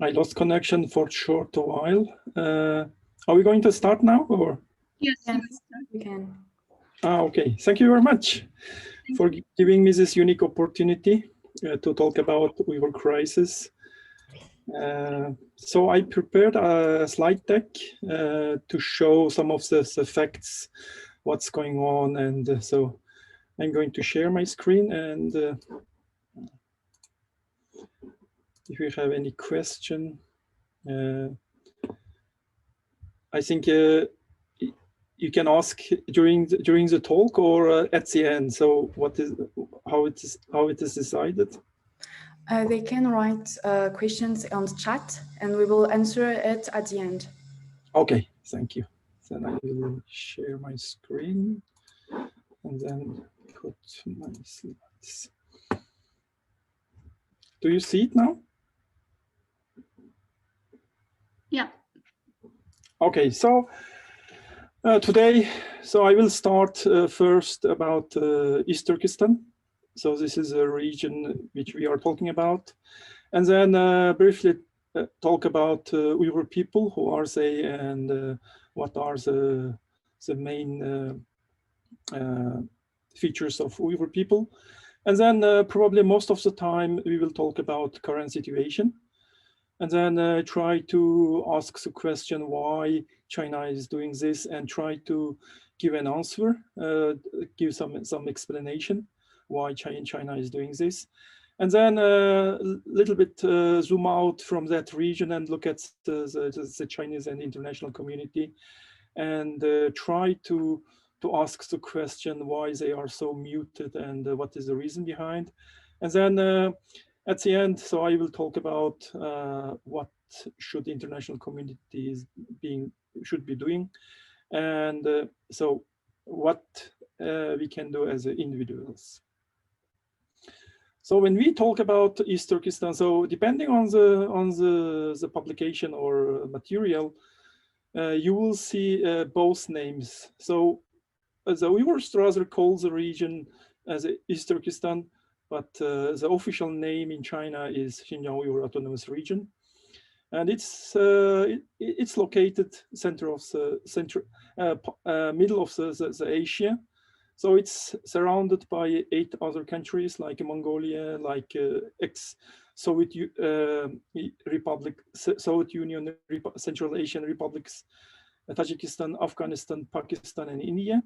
I lost connection for a short while. Are we going to start now, or? Yes, we can. Okay. Thank you very much for giving me this unique opportunity to talk about Uyghur Crisis. So I prepared a slide deck to show some of the facts, what's going on, and so I'm going to share my screen, and if you have any question, I think you can ask during the talk or at the end. So how it is decided? They can write questions on the chat, and we will answer it at the end. Okay, thank you. Then I will share my screen and then put my slides. Do you see it now? Yeah. Okay, so today, I will start first about East Turkestan. So this is a region which we are talking about, and then briefly talk about Uyghur people, who are they, and what are the main features of Uyghur people. And then probably most of the time we will talk about current situation, and then try to ask the question why China is doing this, and try to give an answer, give some explanation why China is doing this. And then a little bit zoom out from that region and look at the Chinese and international community, and try to ask the question why they are so muted, and what is the reason behind. And then at the end, so I will talk about what should international communities should be doing, and so what we can do as individuals. So when we talk about East Turkestan, so depending on the publication or material, you will see both names. So the Uyghurs rather call the region as East Turkestan, but the official name in China is Xinjiang Uyghur Autonomous Region, and it's located middle of the Asia. So it's surrounded by 8 other countries like Mongolia, like ex-Soviet Republic, Soviet Union, Central Asian republics, Tajikistan, Afghanistan, Pakistan, and India.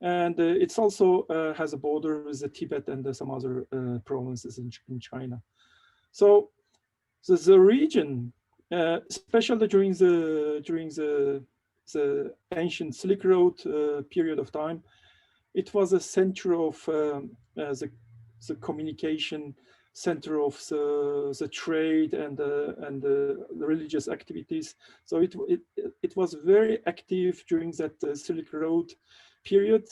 And it's also has a border with Tibet and some other provinces in China. So the region, especially during the ancient Silk Road period of time, it was a center of the communication, center of the trade and the religious activities. So it was very active during that Silk Road period,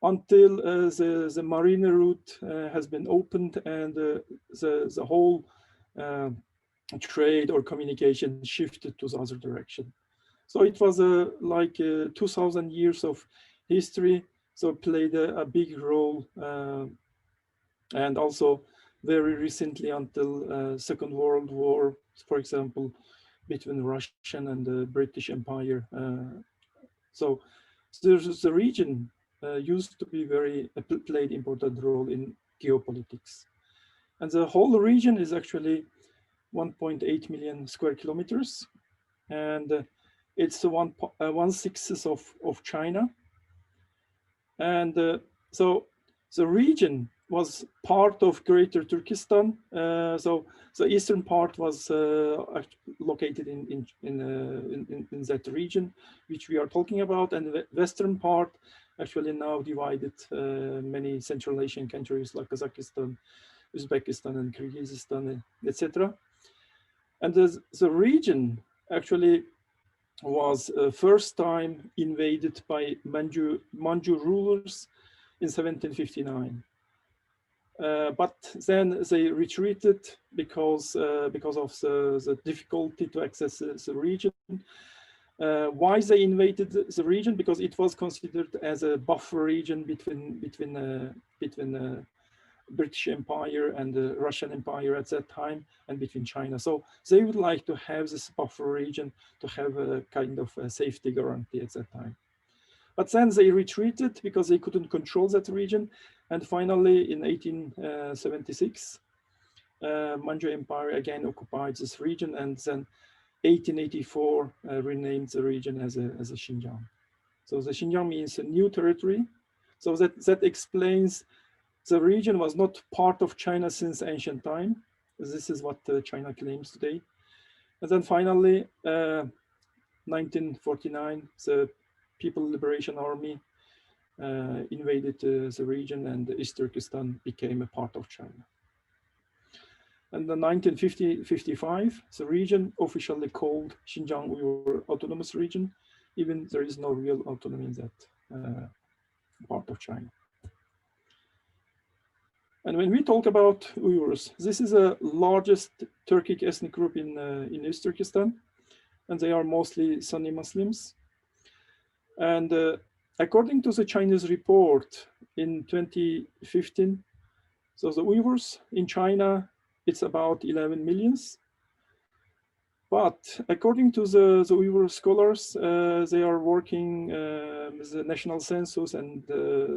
until the marine route has been opened, and the whole trade or communication shifted to the other direction. So it was like 2,000 years of history. So it played a big role, and also very recently until Second World War, for example, between Russian and the British Empire. So the region used to be played important role in geopolitics. And the whole region is actually 1.8 million square kilometers, and it's 1/6 of China. And so the region was part of Greater Turkestan. So the eastern part was located in that region, which we are talking about, and the western part actually now divided many Central Asian countries like Kazakhstan, Uzbekistan, and Kyrgyzstan, etc. And the region actually was first time invaded by Manchu rulers in 1759. But then they retreated because of the difficulty to access the region. Why they invaded the region? Because it was considered as a buffer region between British Empire and the Russian Empire at that time, and between China. So they would like to have this buffer region to have a kind of a safety guarantee at that time. But then they retreated because they couldn't control that region. And finally, in 1876, Manchu Empire again occupied this region, and then 1884 renamed the region as a Xinjiang. So the Xinjiang means a new territory. So that explains the region was not part of China since ancient time. This is what China claims today. And then finally, 1949, the People Liberation Army invaded the region, and East Turkestan became a part of China. And in 1955, the region officially called Xinjiang Uyghur Autonomous Region, even there is no real autonomy in that part of China. And when we talk about Uyghurs, this is the largest Turkic ethnic group in East Turkestan, and they are mostly Sunni Muslims. And according to the Chinese report in 2015, so the Uyghurs in China, it's about 11 millions. But according to the Uyghur scholars, they are working with the national census and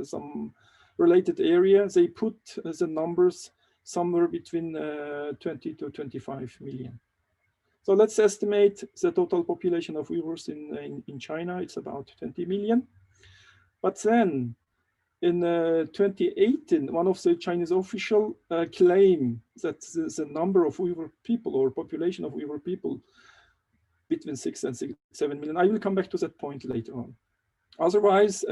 some related area. They put the numbers somewhere between 20 to 25 million. So let's estimate the total population of Uyghurs in China. It's about 20 million. But then in 2018, one of the Chinese officials claimed that the number of Uyghur people or population of Uyghur people between 6 and 7 million. I will come back to that point later on. Otherwise,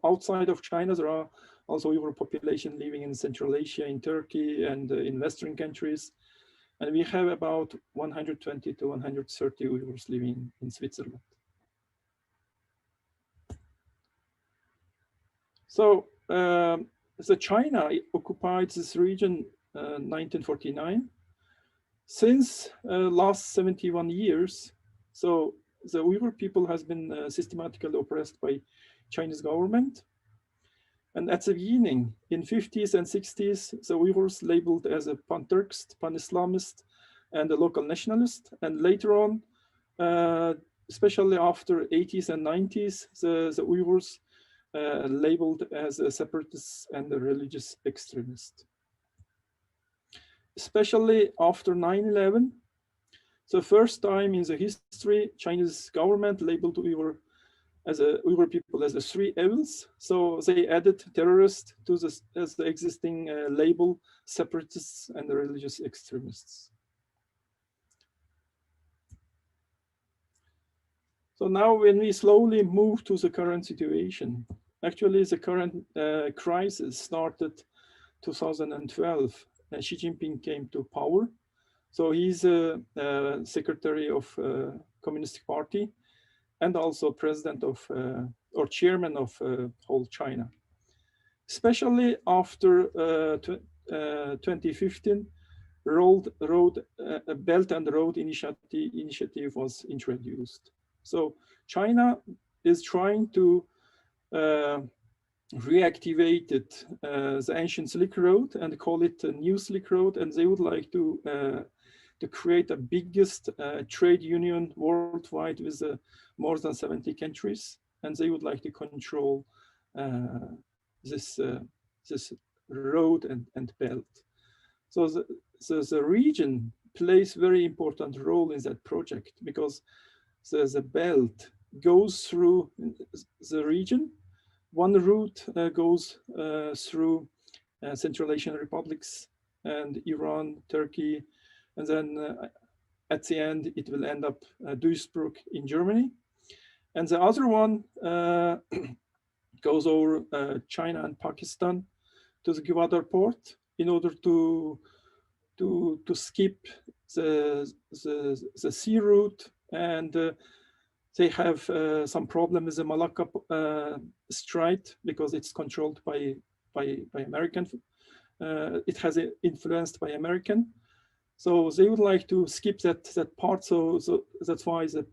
outside of China, there are also Uyghur population living in Central Asia, in Turkey, and in Western countries. And we have about 120 to 130 Uyghurs living in Switzerland. So the China occupied this region in 1949. Since last 71 years, so the Uyghur people has been systematically oppressed by Chinese government. And at the beginning, in 50s and 60s, the Uyghurs labeled as a pan-Turkist, pan-Islamist, and a local nationalist. And later on, especially after 80s and 90s, the Uyghurs labeled as a separatist and a religious extremist. Especially after 9/11, the first time in the history, Chinese government labeled Uyghur people as the three evils. So they added terrorists to as the existing label, separatists and the religious extremists. So now when we slowly move to the current situation, actually the current crisis started 2012. Xi Jinping came to power. So he's a secretary of Communist Party and also president of or chairman of whole China. Especially after 2015, a Belt and Road initiative was introduced. So China is trying to reactivated the ancient Silk Road and call it a new Silk Road, and they would like to create the biggest trade union worldwide with more than 70 countries, and they would like to control this road and belt. So the region plays very important role in that project because the belt goes through the region. One route goes through Central Asian republics and Iran, Turkey, and then at the end it will end up Duisburg in Germany. And the other one goes over China and Pakistan to the Gwadar port in order to skip the sea route, and they have some problem with the Malacca Strait because it's controlled by American. It has influenced by American, so they would like to skip that part. So that's why the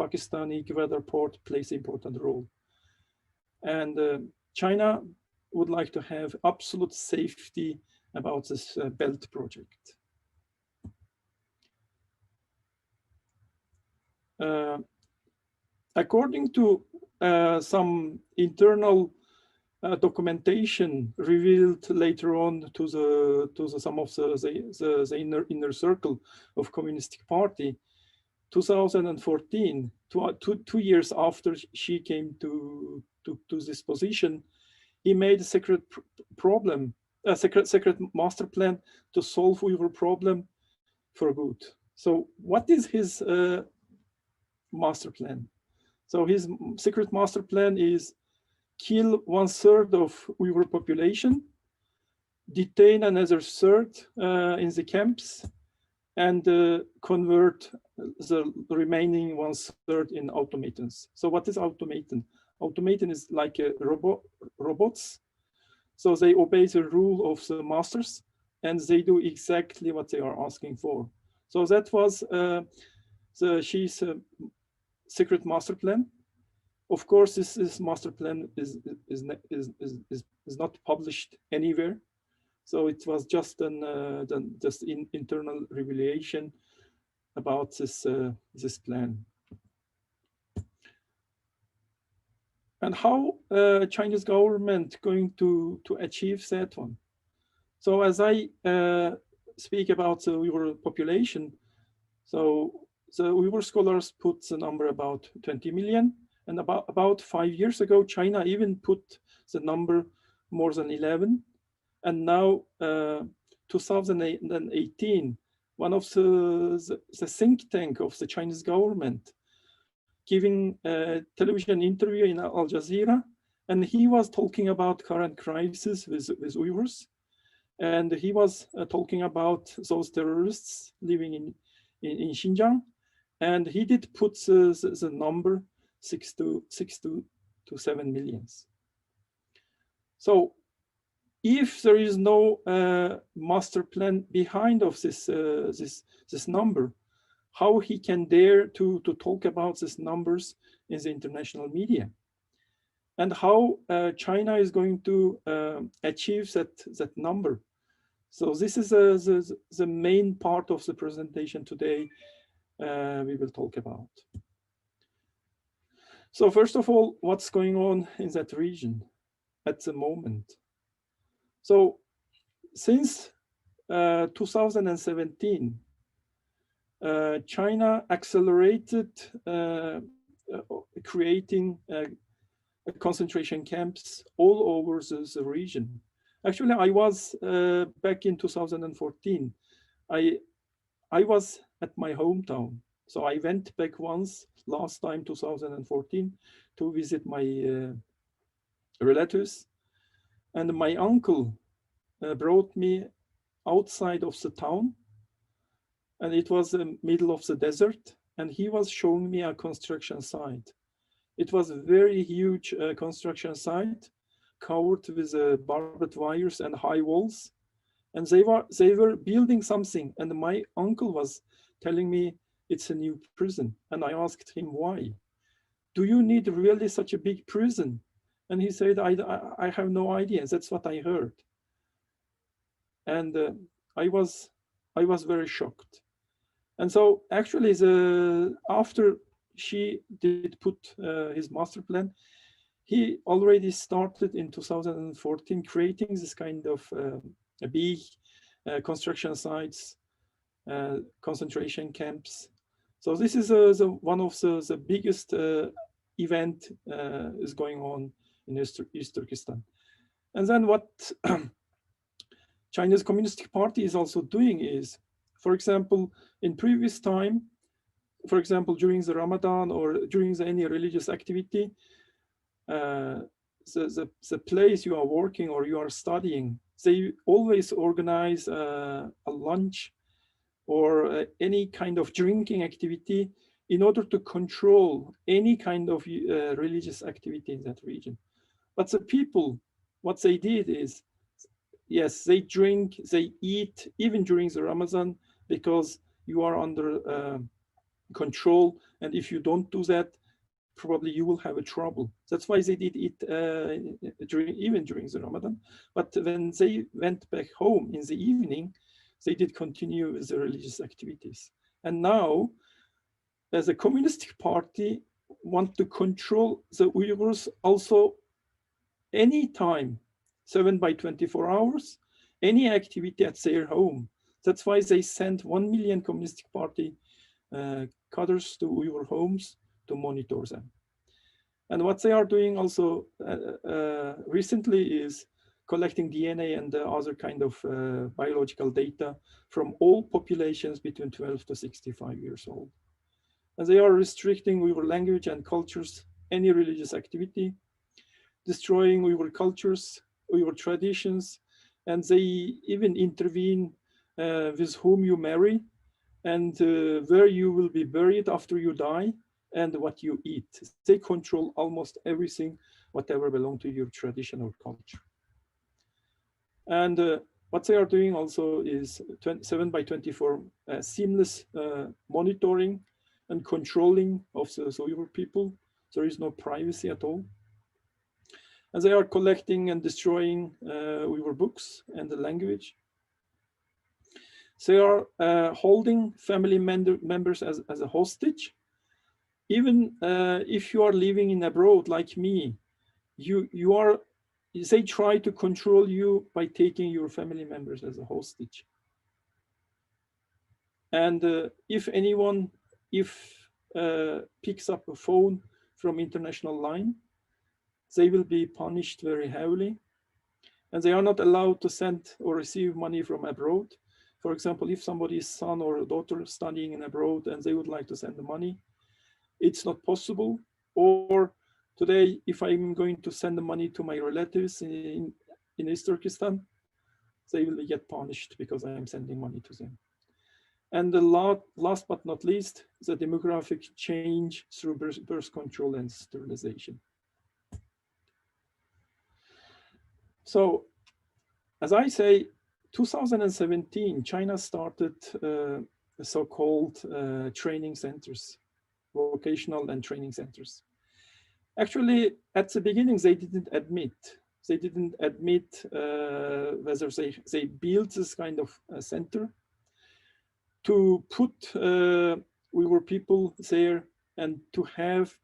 Pakistani Gwadar port plays an important role. And China would like to have absolute safety about this belt project. According to some internal documentation revealed later on to some of the inner circle of Communist Party, 2014, two years after she came to this position, he made a secret master plan to solve Uyghur problem for good. So what is his master plan? So his secret master plan is kill 1/3 of Uyghur population, detain another third in the camps, and convert the remaining 1/3 in automatons. So what is automaton? Automaton is like robots. So they obey the rule of the masters and they do exactly what they are asking for. So that was she's secret master plan. Of course, this master plan is not published anywhere. So it was just just internal revelation about this plan. And how Chinese government going to achieve that one? So as I speak about the Uyghur population, so the Uyghur scholars put the number about 20 million. And about 5 years ago, China even put the number more than 11. And now 2018, one of the think tank of the Chinese government giving a television interview in Al Jazeera, and he was talking about current crisis with Uyghurs. And he was talking about those terrorists living in Xinjiang. And he did put the number 6 to 7 millions. So if there is no master plan behind of this number, how he can dare to talk about these numbers in the international media, and how China is going to achieve that number. So this is the main part of the presentation today we will talk about. So first of all, what's going on in that region at the moment? So since 2017, China accelerated creating concentration camps all over the region. Actually, I was back in 2014. I was at my hometown. So I went back once, last time 2014, to visit my relatives. And my uncle brought me outside of the town. And it was the middle of the desert. And he was showing me a construction site. It was a very huge construction site covered with barbed wires and high walls. And they were building something. And my uncle was telling me it's a new prison. And I asked him, why? Do you need really such a big prison? And he said, I have no idea. That's what I heard. And I was very shocked. And so actually after she did put his master plan, he already started in 2014 creating this kind of big construction sites, concentration camps. So this is one of the biggest event is going on in East Turkestan. And then what Chinese Communist Party is also doing is, for example, in previous time, for example, during the Ramadan or during any religious activity, the place you are working or you are studying, they always organize a lunch or any kind of drinking activity in order to control any kind of religious activity in that region. But the people, what they did is, yes, they drink, they eat, even during the Ramadan, because you are under control. And if you don't do that, probably you will have a trouble. That's why they did it even during the Ramadan. But when they went back home in the evening, they did continue with the religious activities. And now, as a communist party, want to control the Uyghurs also anytime, 7/24 hours, any activity at their home. That's why they sent 1 million Communist Party cadres to Uyghur homes to monitor them. And what they are doing also recently is collecting DNA and other kind of biological data from all populations between 12 to 65 years old. And they are restricting Uyghur language and cultures, any religious activity, destroying Uyghur cultures, Uyghur traditions, and they even intervene with whom you marry and where you will be buried after you die and what you eat. They control almost everything, whatever belongs to your tradition or culture. And what they are doing also is 7/24 seamless monitoring and controlling of the Uyghur people. There is no privacy at all. And they are collecting and destroying Uyghur books and the language. They are holding family members as a hostage. Even if you are living in abroad like me, they try to control you by taking your family members as a hostage. And if anyone picks up a phone from international line, they will be punished very heavily. And they are not allowed to send or receive money from abroad. For example, if somebody's son or daughter studying in abroad and they would like to send the money, it's not possible. Or today, if I'm going to send the money to my relatives in East Turkestan, they will get punished because I am sending money to them. And the last but not least, the demographic change through birth control and sterilization. So, as I say, 2017, China started so-called training centers, vocational and training centers. Actually, at the beginning, they didn't admit whether they built this kind of center to put Uyghur people there and to have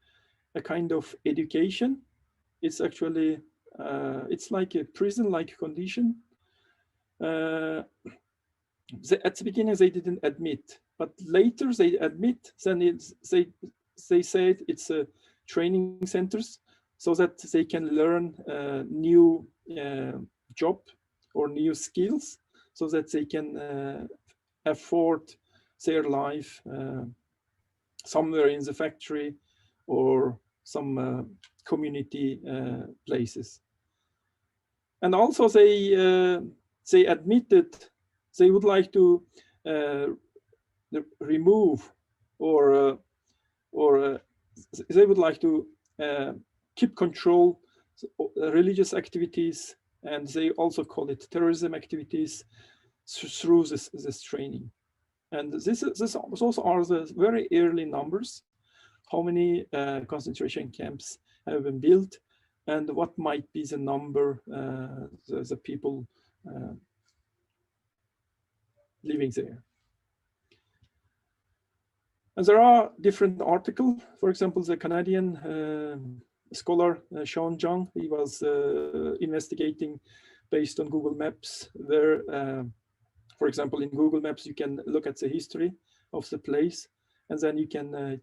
a kind of education. It's actually, it's like a prison-like condition. At the beginning, they didn't admit, but later they admit, then they said it's a training centers so that they can learn new job or new skills so that they can afford their life somewhere in the factory or some community places. And also they admitted they would like to remove or they would like to keep control religious activities, and they also call it terrorism activities through this training. And those are the very early numbers, how many concentration camps have been built and what might be the number, the people living there. And there are different articles. For example, the Canadian scholar Sean Zhang, he was investigating based on Google Maps, where, for example, in Google Maps, you can look at the history of the place, and then you can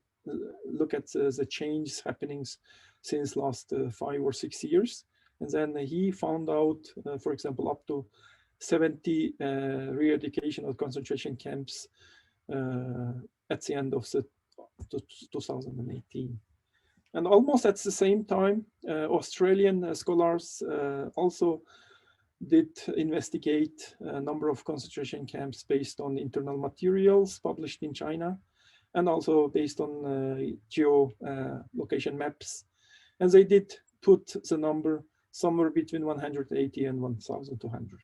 look at the changes happenings since last 5 or 6 years. And then he found out, for example, up to 70 re-education or concentration camps at the end of 2018. And almost at the same time, Australian scholars also did investigate a number of concentration camps based on internal materials published in China, and also based on geo-location maps. And they did put the number somewhere between 180 and 1,200.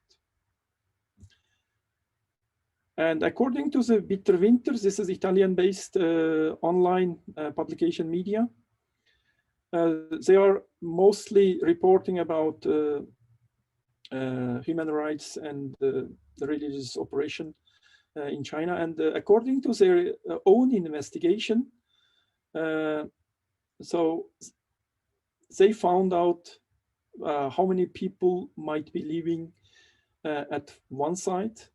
And according to the Winter, this is Italian-based online publication media, They are mostly reporting about human rights and the religious oppression in China. And according to their own investigation, so they found out how many people might be living at one site,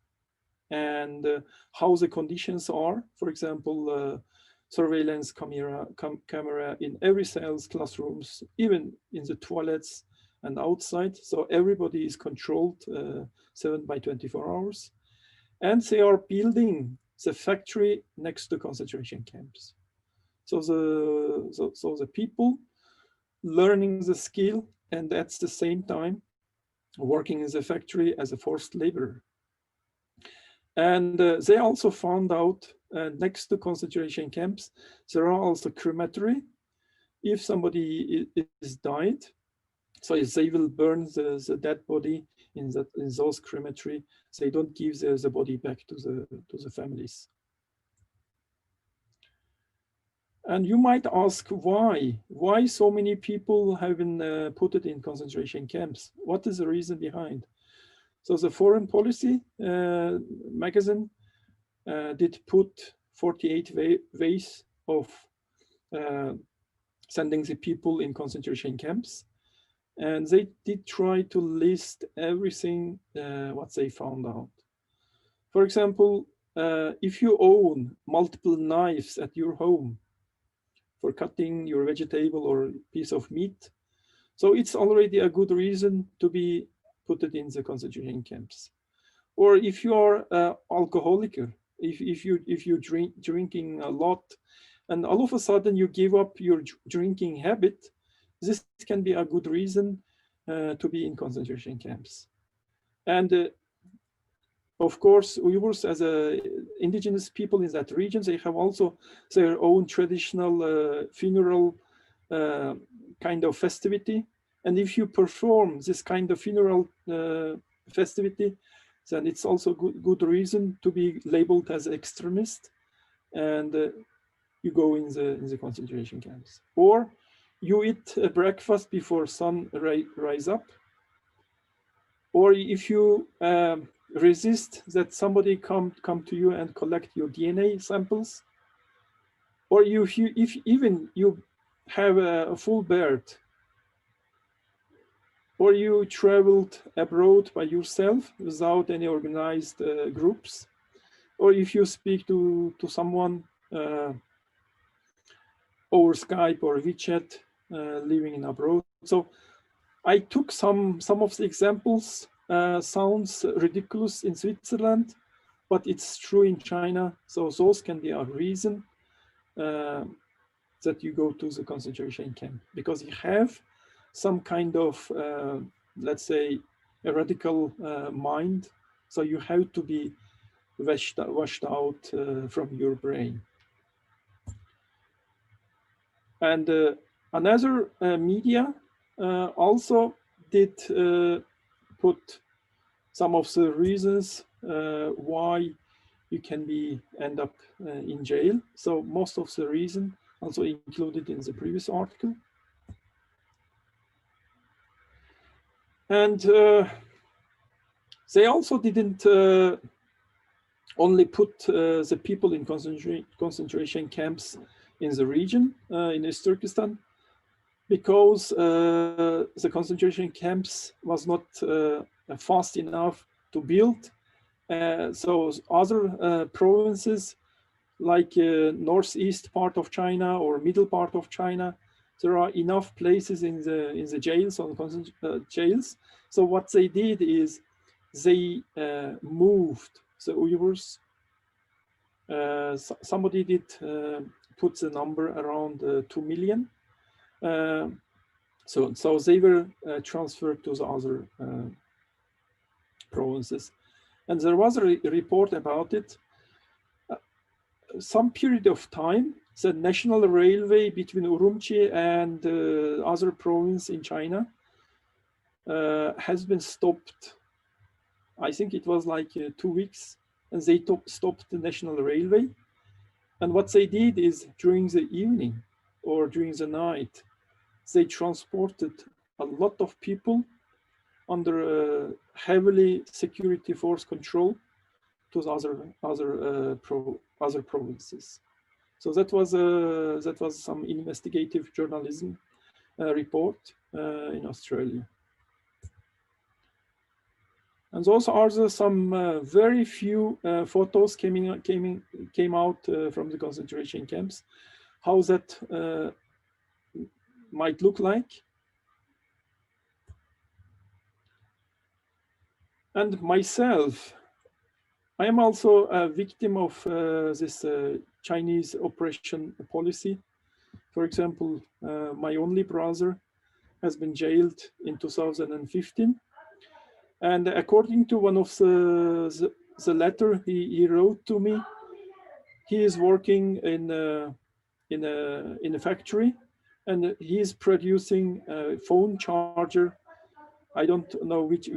and how the conditions are. For example, surveillance camera in every cell's classrooms, even in the toilets and outside. So everybody is controlled 7/24 hours. And they are building the factory next to concentration camps. So the people learning the skill and at the same time working in the factory as a forced laborer. And they also found out next to concentration camps, there are also crematory. If somebody is died, so they will burn the dead body in those crematory. They don't give the body back to the families. And you might ask why so many people have been put in concentration camps? What is the reason behind? So the Foreign Policy magazine did put 48 ways of sending the people in concentration camps. And they did try to list everything what they found out. For example, if you own multiple knives at your home for cutting your vegetable or piece of meat, so it's already a good reason to be put in the concentration camps. Or if you are an alcoholic, if you drinking a lot, and all of a sudden you give up your drinking habit, this can be a good reason to be in concentration camps. And of course, Uyghurs as indigenous people in that region, they have also their own traditional funeral kind of festivity. And if you perform this kind of funeral festivity, then it's also good reason to be labeled as extremist, and you go in the concentration camps. Or you eat a breakfast before sun rise up. Or if you resist that somebody come to you and collect your DNA samples. Or if even you have a full beard, or you traveled abroad by yourself without any organized groups, or if you speak to someone over Skype or WeChat living in abroad. So I took some of the examples. Sounds ridiculous in Switzerland, but it's true in China. So those can be a reason that you go to the concentration camp, because you have some kind of, let's say, a radical mind. So you have to be washed out from your brain. And another media also did put some of the reasons why you can end up in jail. So most of the reason also included in the previous article. And they also didn't only put the people in concentration camps in the region, in East Turkestan, because the concentration camps was not fast enough to build. So other provinces like northeast part of China or middle part of China, there are enough places in the jails, jails. So what they did is they moved the Uyghurs. Somebody did put the number around 2 million. So they were transferred to the other provinces. And there was a report about it. Some period of time, the national railway between Urumqi and other province in China has been stopped. I think it was like 2 weeks, and they stopped the national railway. And what they did is during the evening or during the night, they transported a lot of people under heavily security force control to the other provinces. So that was some investigative journalism report in Australia. And those are some very few photos came out from the concentration camps. How that might look like. And myself, I am also a victim of this Chinese oppression policy. For example, my only brother has been jailed in 2015. And according to one of the letter he wrote to me, he is working in a factory, and he is producing a phone charger. I don't know which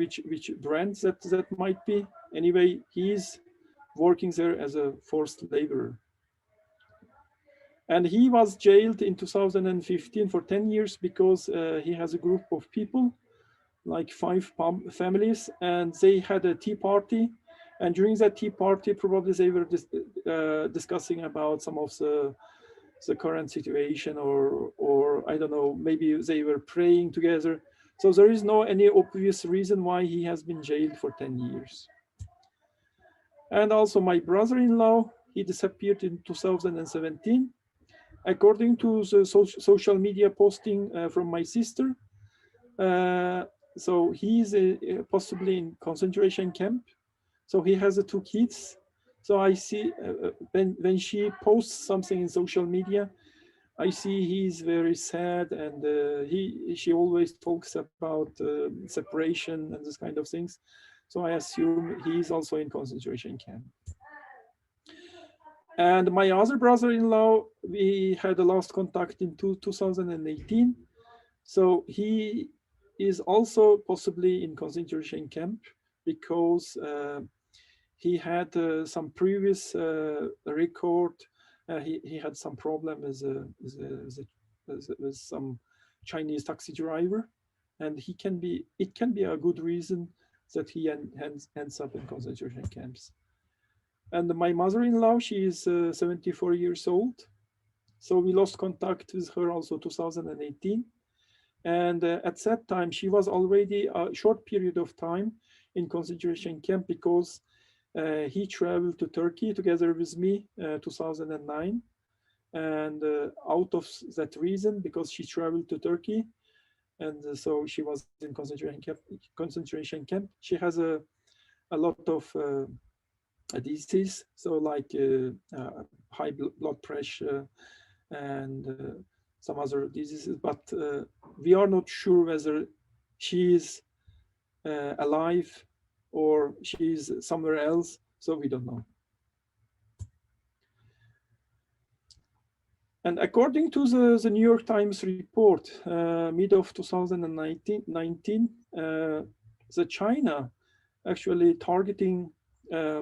brand that might be. Anyway, he's working there as a forced laborer. And he was jailed in 2015 for 10 years because he has a group of people, like 5 families, and they had a tea party. And during that tea party, probably they were discussing about some of the current situation, or I don't know, maybe they were praying together. So there is no any obvious reason why he has been jailed for 10 years. And also my brother-in-law, he disappeared in 2017. According to the social media posting from my sister, so he's possibly in concentration camp. So he has 2 kids. So I see when she posts something in social media, I see he's very sad, and she always talks about separation and this kind of things. So I assume he's also in concentration camp. And my other brother-in-law, we had a last contact in 2018. So he is also possibly in concentration camp because he had some previous record. He had some problem with some Chinese taxi driver, and it can be a good reason that he ends up in concentration camps. And my mother-in-law, she is 74 years old. So we lost contact with her also 2018. And at that time, she was already a short period of time in concentration camp because he traveled to Turkey together with me 2009. And out of that reason, because she traveled to Turkey, and so she was in concentration camp, she has a lot of disease, so like high blood pressure and some other diseases, but we are not sure whether she is alive or she is somewhere else, so we don't know. And according to the New York Times report, mid of 2019, the China actually targeting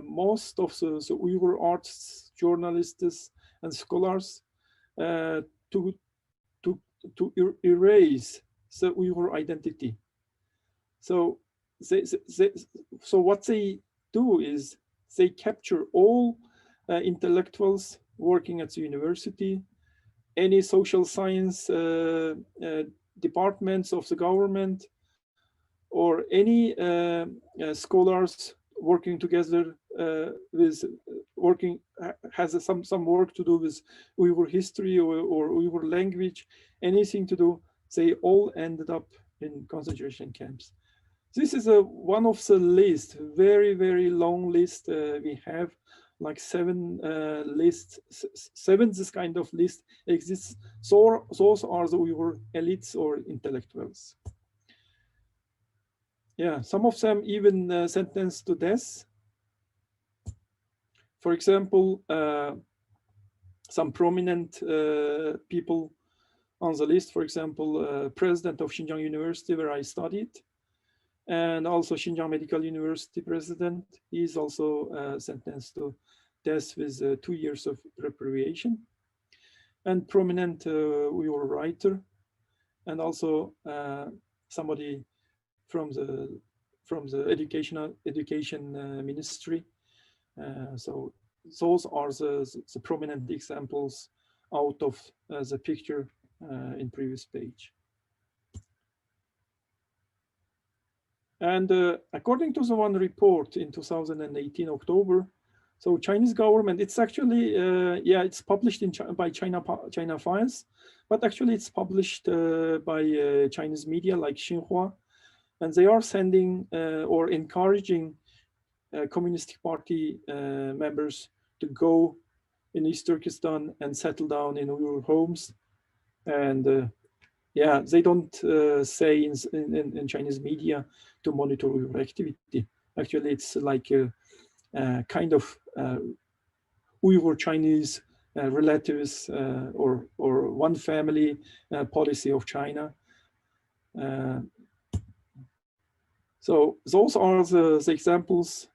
most of the Uyghur artists, journalists, and scholars to erase the Uyghur identity. So what they do is they capture all intellectuals working at the university, any social science departments of the government, or any scholars working together has some work to do with Uyghur history or Uyghur language, anything to do, they all ended up in concentration camps. This is one of the list, very, very long list we have, like 7 lists, 7 this kind of list exists. So those are the Uyghur elites or intellectuals. Yeah, some of them even sentenced to death. For example, some prominent people on the list, for example, president of Xinjiang University, where I studied, and also Xinjiang Medical University president, he is also sentenced to death with 2 years of reprieve. And prominent Uyghur writer, and also somebody from the education ministry. So those are the prominent examples out of the picture in previous page. And according to the one report in 2018 October, so Chinese government, it's actually, yeah, it's published in by China Files, but actually it's published by Chinese media like Xinhua, and they are sending or encouraging Communist Party members to go in East Turkestan and settle down in Uyghur homes. And yeah, they don't say in Chinese media to monitor Uyghur activity. Actually, it's like a kind of Uyghur Chinese relatives or one family policy of China. So those are the examples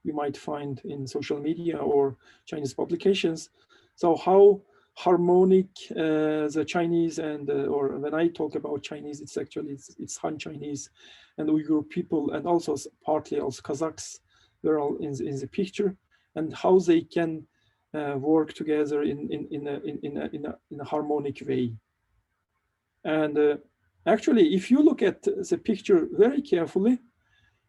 you might find in social media or Chinese publications. So how harmonic the Chinese and or when I talk about Chinese, it's actually it's Han Chinese and Uyghur people, and also partly also Kazakhs. They're all in the picture, and how they can work together in a harmonic way. And actually, if you look at the picture very carefully,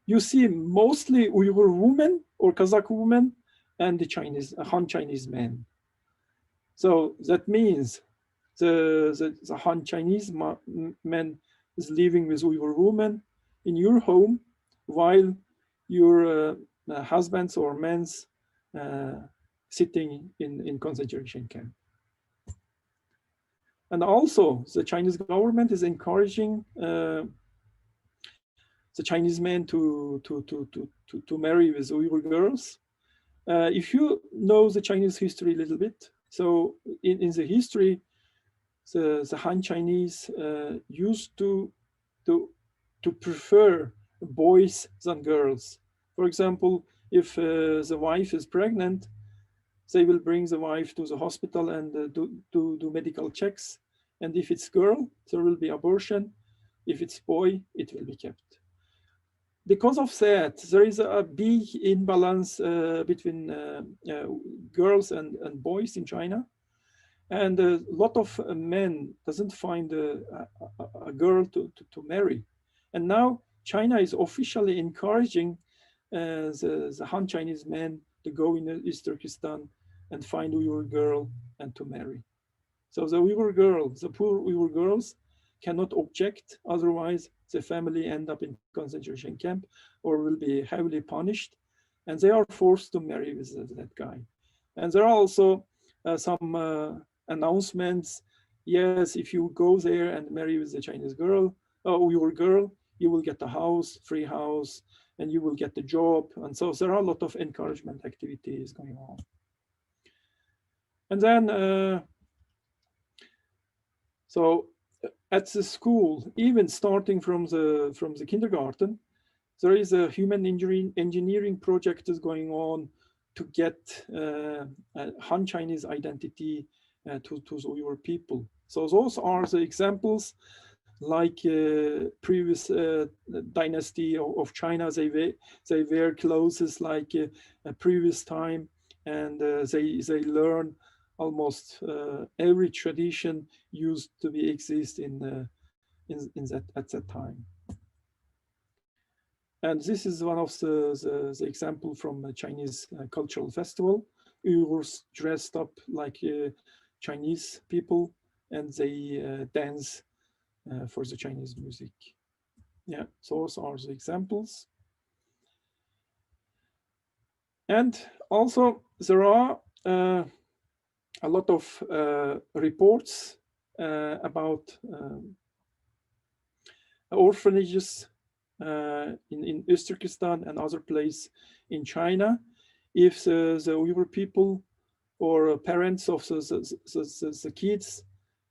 you see mostly Uyghur women or Kazakh women and the Chinese, Han Chinese men. So that means the Han Chinese man is living with Uyghur women in your home, while your husbands or men's sitting in concentration camp. And also, the Chinese government is encouraging the Chinese men to marry with Uyghur girls. If you know the Chinese history a little bit, so in the history, the Han Chinese used to prefer boys than girls. For example, if the wife is pregnant, they will bring the wife to the hospital and do medical checks. And if it's girl, there will be abortion. If it's boy, it will be kept. Because of that, there is a big imbalance between girls and boys in China. And a lot of men doesn't find a girl to marry. And now China is officially encouraging the Han Chinese men to go in East Turkestan and find Uyghur girl and to marry. So the Uyghur girls, the poor Uyghur girls cannot object, otherwise the family end up in concentration camp or will be heavily punished, and they are forced to marry with that guy. And there are also some announcements. Yes, if you go there and marry with the Chinese girl, Uyghur girl, you will get a house, free house, and you will get the job. And so there are a lot of encouragement activities going on. And then, so at the school, even starting from the kindergarten, there is a human engineering project is going on to get Han Chinese identity to the Uyghur people. So those are the examples, like previous dynasty of China. They wear clothes like a previous time, and they learn almost every tradition used to be exist in that at that time. And this is one of the example from a Chinese cultural festival. Uyghurs dressed up like Chinese people, and they dance for the Chinese music. Yeah, so those are the examples. And also there are a lot of reports about orphanages in East Turkestan and other places in China. If the Uyghur people or parents of the kids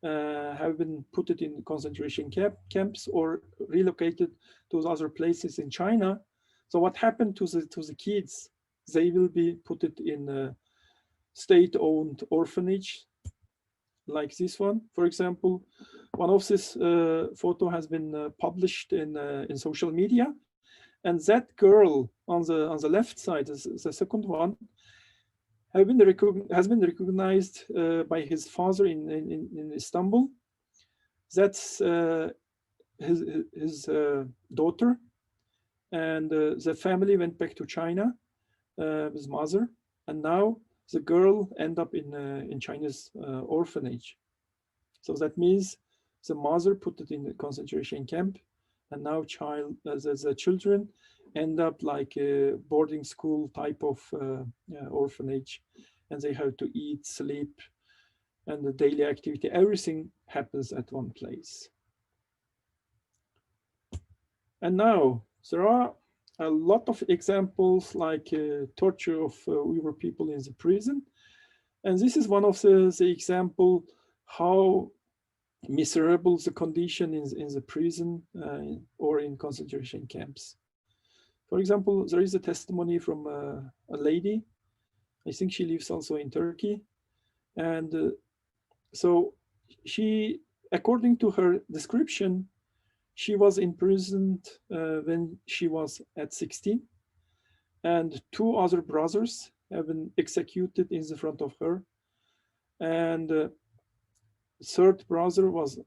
have been put in concentration camps or relocated to other places in China, so what happened to the kids? They will be put in a state-owned orphanage, like this one. For example, one of this photo has been published in social media, and that girl on the left side, the second one, has been recognized by his father in Istanbul. That's his daughter, and the family went back to China with his mother, and now the girl ended up in China's orphanage. So that means the mother put it in the concentration camp, and now the children end up like a boarding school type of orphanage, and they have to eat, sleep, and the daily activity, everything happens at one place. And now there are a lot of examples like torture of Uyghur people in the prison. And this is one of the example how miserable the condition in the prison or in concentration camps. For example, there is a testimony from a lady. I think she lives also in Turkey. And so she, according to her description, she was imprisoned when she was at 16, and 2 other brothers have been executed in the front of her. And third brother was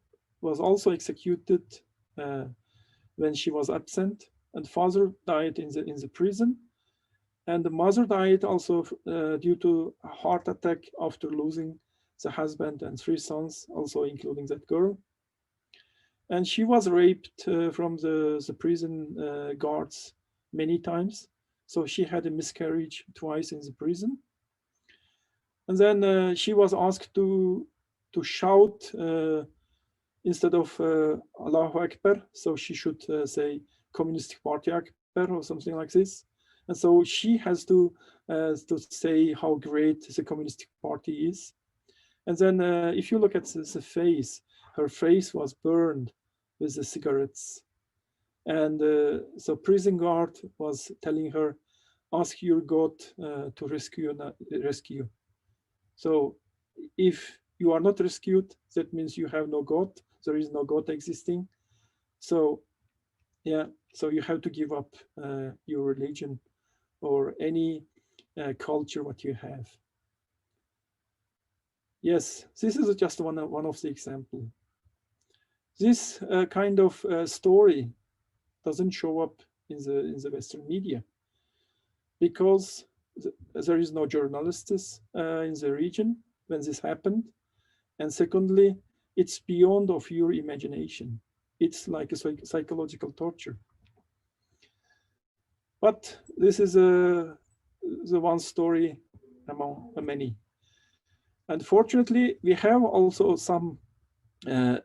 also executed when she was absent, and father died in the prison, and the mother died also due to a heart attack after losing the husband and 3 sons, also including that girl. And she was raped from the prison guards many times. So she had a miscarriage twice in the prison. And then she was asked to shout instead of Allahu Akbar. So she should say Communist Party Akbar or something like this. And so she has to say how great the Communist Party is. And then if you look at the face, her face was burned with the cigarettes. And so prison guard was telling her, ask your God to rescue. So if you are not rescued, that means you have no God. There is no God existing. So yeah, so you have to give up your religion or any culture what you have. Yes, this is just one of the examples. This kind of story doesn't show up in the Western media because there is no journalists in the region when this happened. And secondly, it's beyond of your imagination. It's like a psychological torture. But this is the one story among many. Unfortunately, we have also some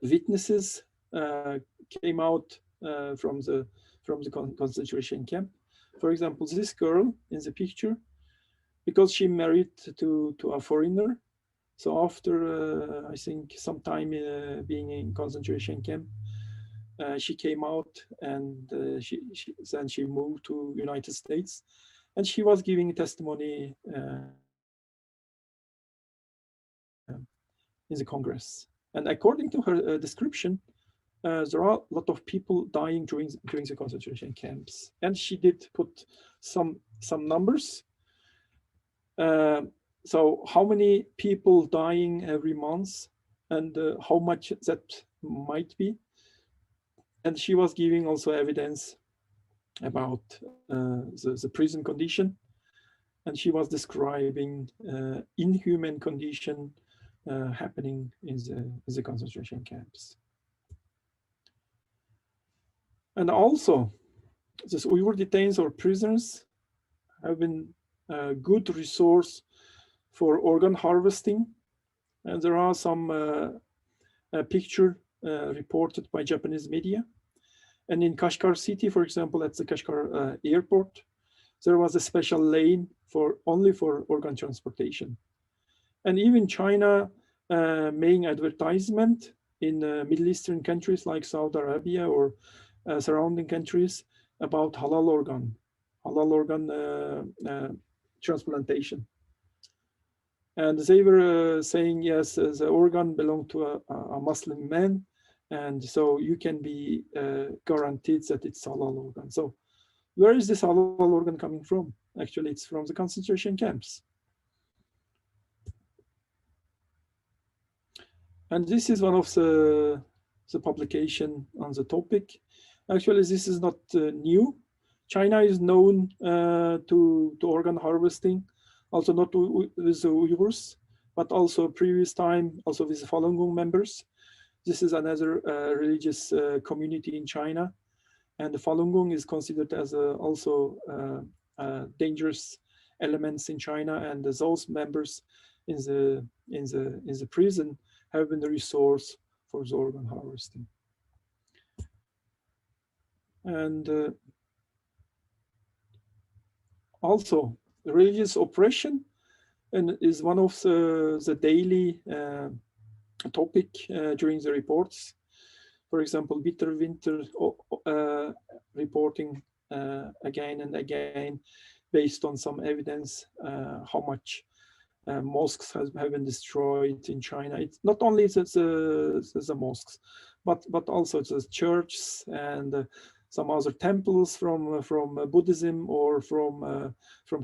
witnesses came out from the concentration camp. For example, this girl in the picture, because she married to a foreigner. So after I think some time being in concentration camp, she came out, and then she moved to United States, and she was giving testimony in the Congress. And according to her description, there are a lot of people dying during the concentration camps. And she did put some numbers. So how many people dying every month, and how much that might be. And she was giving also evidence about the prison condition. And she was describing inhuman condition happening in the concentration camps. And also, these Uyghur detainees or prisoners have been a good resource for organ harvesting. And there are some pictures reported by Japanese media. And in Kashgar city, for example, at the Kashgar airport, there was a special lane only for organ transportation. And even China making advertisement in Middle Eastern countries like Saudi Arabia or surrounding countries about halal organ transplantation. And they were saying, yes, the organ belonged to a Muslim man, and so you can be guaranteed that it's halal organ. So where is this halal organ coming from? Actually, it's from the concentration camps. And this is one of the publication on the topic. Actually, this is not new. China is known to organ harvesting, also not with the Uyghurs, but also previous time, also with the Falun Gong members. This is another religious community in China. And the Falun Gong is considered as also dangerous elements in China, and those members in the prison have been the resource for the organ harvesting. And also religious oppression and is one of the daily topic during the reports. For example, Bitter Winter reporting again and again based on some evidence how much mosques have been destroyed in China. It's not only the mosques, but also the churches and some other temples from Buddhism or from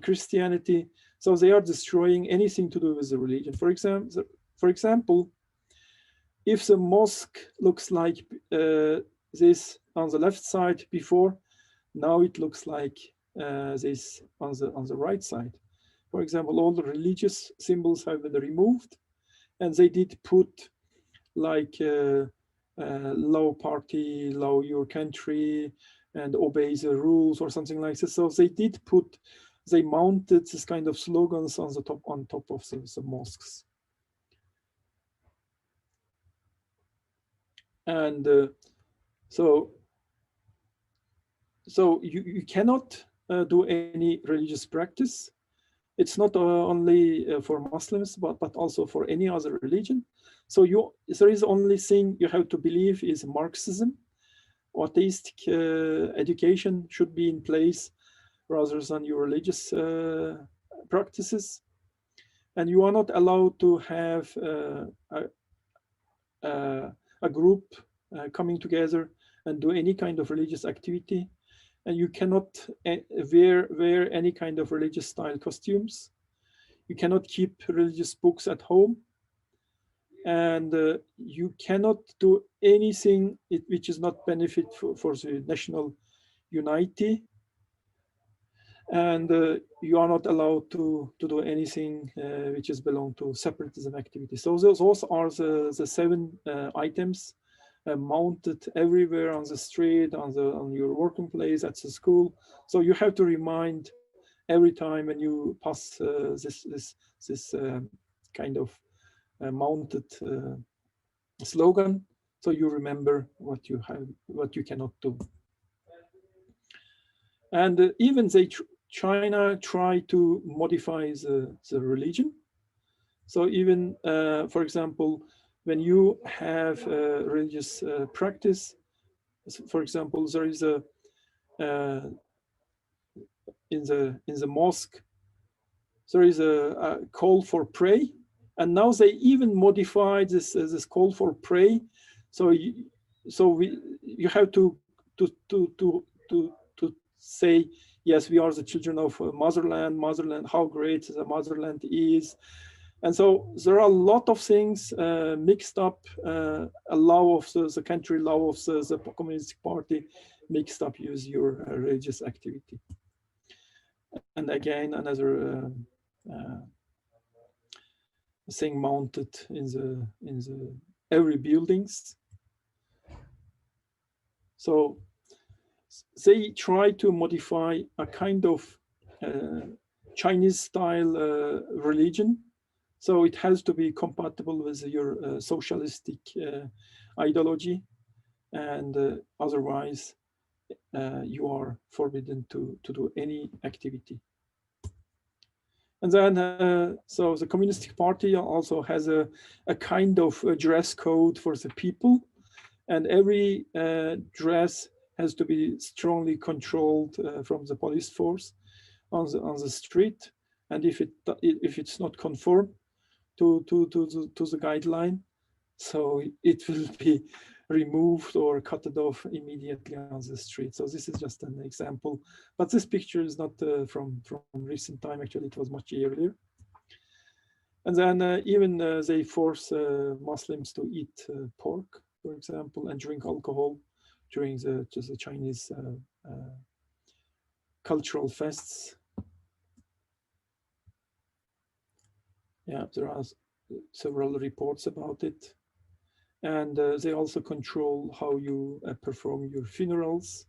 Christianity. So they are destroying anything to do with the religion. For example, if the mosque looks like this on the left side before, now it looks like this on the right side. For example, all the religious symbols have been removed, and they did put like love party, love your country, and obey the rules or something like this. So they mounted this kind of slogans on top of the mosques. And so you cannot do any religious practice. It's not only for Muslims, but also for any other religion. So there is only thing you have to believe is Marxism. Or atheistic education should be in place rather than your religious practices. And you are not allowed to have a group coming together and do any kind of religious activity. And you cannot wear any kind of religious style costumes. You cannot keep religious books at home. And you cannot do anything which is not benefit for the national unity. And you are not allowed to do anything which is belong to separatism activity. So those are the 7 items mounted everywhere on the street, on your working place, at the school. So you have to remind every time when you pass this kind of mounted slogan, so you remember what you cannot do. And even China tried to modify the religion. So even, for example, when you have religious practice, for example, there is a in the mosque, there is a call for pray, and now they even modified this call for pray. So you have to say, yes, we are the children of motherland, how great the motherland is. And so there are a lot of things mixed up, a law of the country, law of the Communist Party mixed up with your religious activity. And again, another thing mounted in the every buildings. So they try to modify a kind of Chinese style religion. So it has to be compatible with your socialistic ideology, and otherwise you are forbidden to do any activity. And then, so the Communist Party also has a kind of dress code for the people, and every dress has to be strongly controlled from the police force on the street. And if it's not conform, to the guideline, so it will be removed or cut it off immediately on the street. So this is just an example, but this picture is not from recent time. Actually, it was much earlier. And then even they force Muslims to eat pork, for example, and drink alcohol during the Chinese cultural fests. Yeah, there are several reports about it. And they also control how you perform your funerals.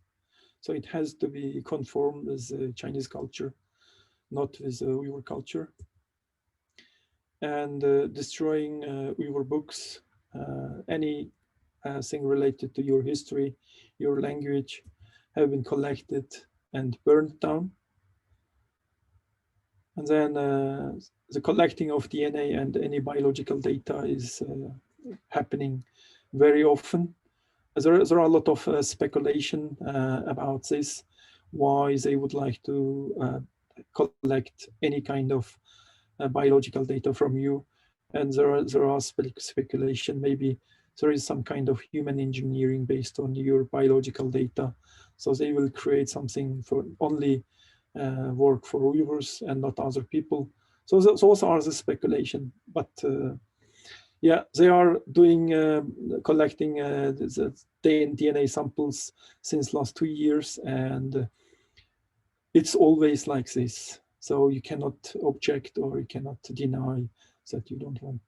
So it has to be conformed with Chinese culture, not with Uyghur culture. And destroying Uyghur books, any thing related to your history, your language, have been collected and burned down. And then the collecting of DNA and any biological data is happening very often. There are a lot of speculation about this, why they would like to collect any kind of biological data from you. And there are speculation, maybe there is some kind of human engineering based on your biological data. So they will create something for only work for Uyghurs and not other people. So those are the speculation, but yeah, they are doing collecting the DNA samples since last 2 years, and it's always like this. So you cannot object or you cannot deny that you don't want.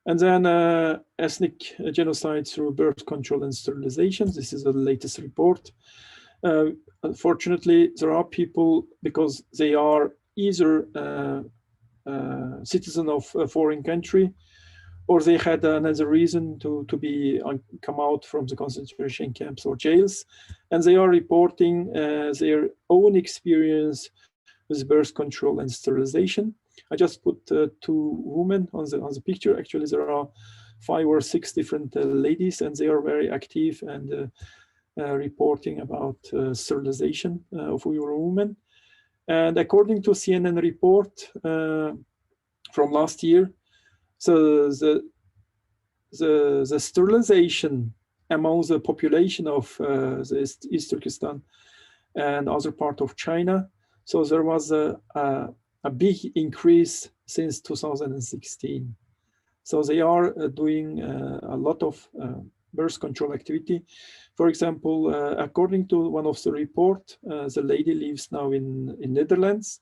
And then ethnic genocide through birth control and sterilization. This is the latest report. Unfortunately, there are people, because they are either citizen of a foreign country, or they had another reason to come out from the concentration camps or jails, and they are reporting their own experience with birth control and sterilization. I just put 2 women on the picture. Actually, there are 5 or 6 different ladies, and they are very active and reporting about sterilization of Uyghur women. And according to CNN report from last year, so the sterilization among the population of the East Turkestan and other part of China, so there was a big increase since 2016. So they are doing a lot of birth control activity. For example, according to one of the report, the lady lives now in Netherlands.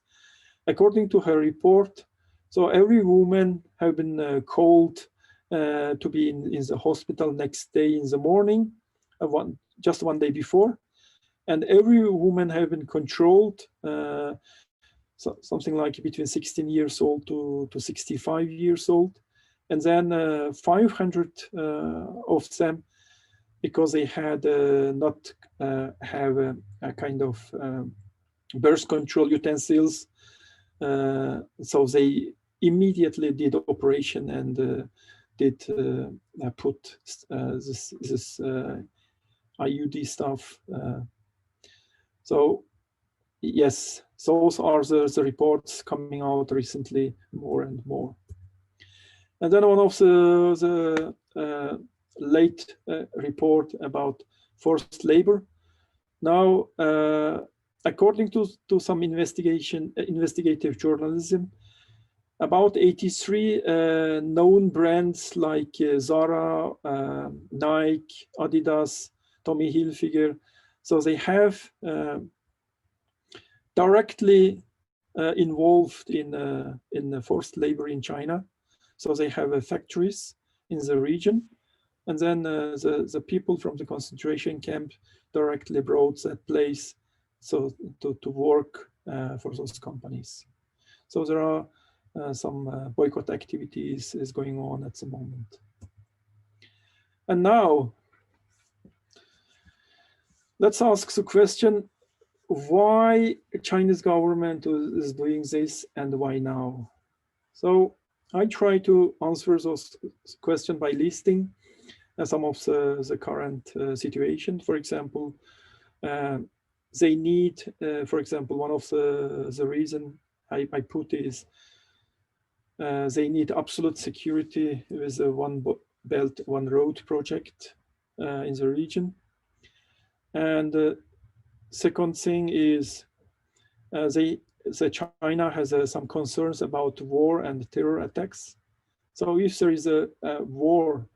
According to her report, so every woman have been called to be in the hospital next day in the morning, just one day before, and every woman have been controlled, so something like between 16 years old to 65 years old, and then 500 of them, because they had not have a kind of birth control utensils, so they immediately did operation and did put this IUD stuff. So yes, those are the reports coming out recently, more and more. And then one of the late report about forced labor. Now, according to some investigative journalism, about 83 known brands like Zara, Nike, Adidas, Tommy Hilfiger, so they have directly involved in forced labor in China. So they have factories in the region, and then the people from the concentration camp directly brought that place so to work for those companies. So there are some boycott activities is going on at the moment. And now, let's ask the question, why Chinese government is doing this and why now? So I try to answer those questions by listing some of the current situation. For example, they need, for example, one of the reason I put is They need absolute security with a One Belt, One Road project in the region. And second thing is China has some concerns about war and terror attacks. So if there is a war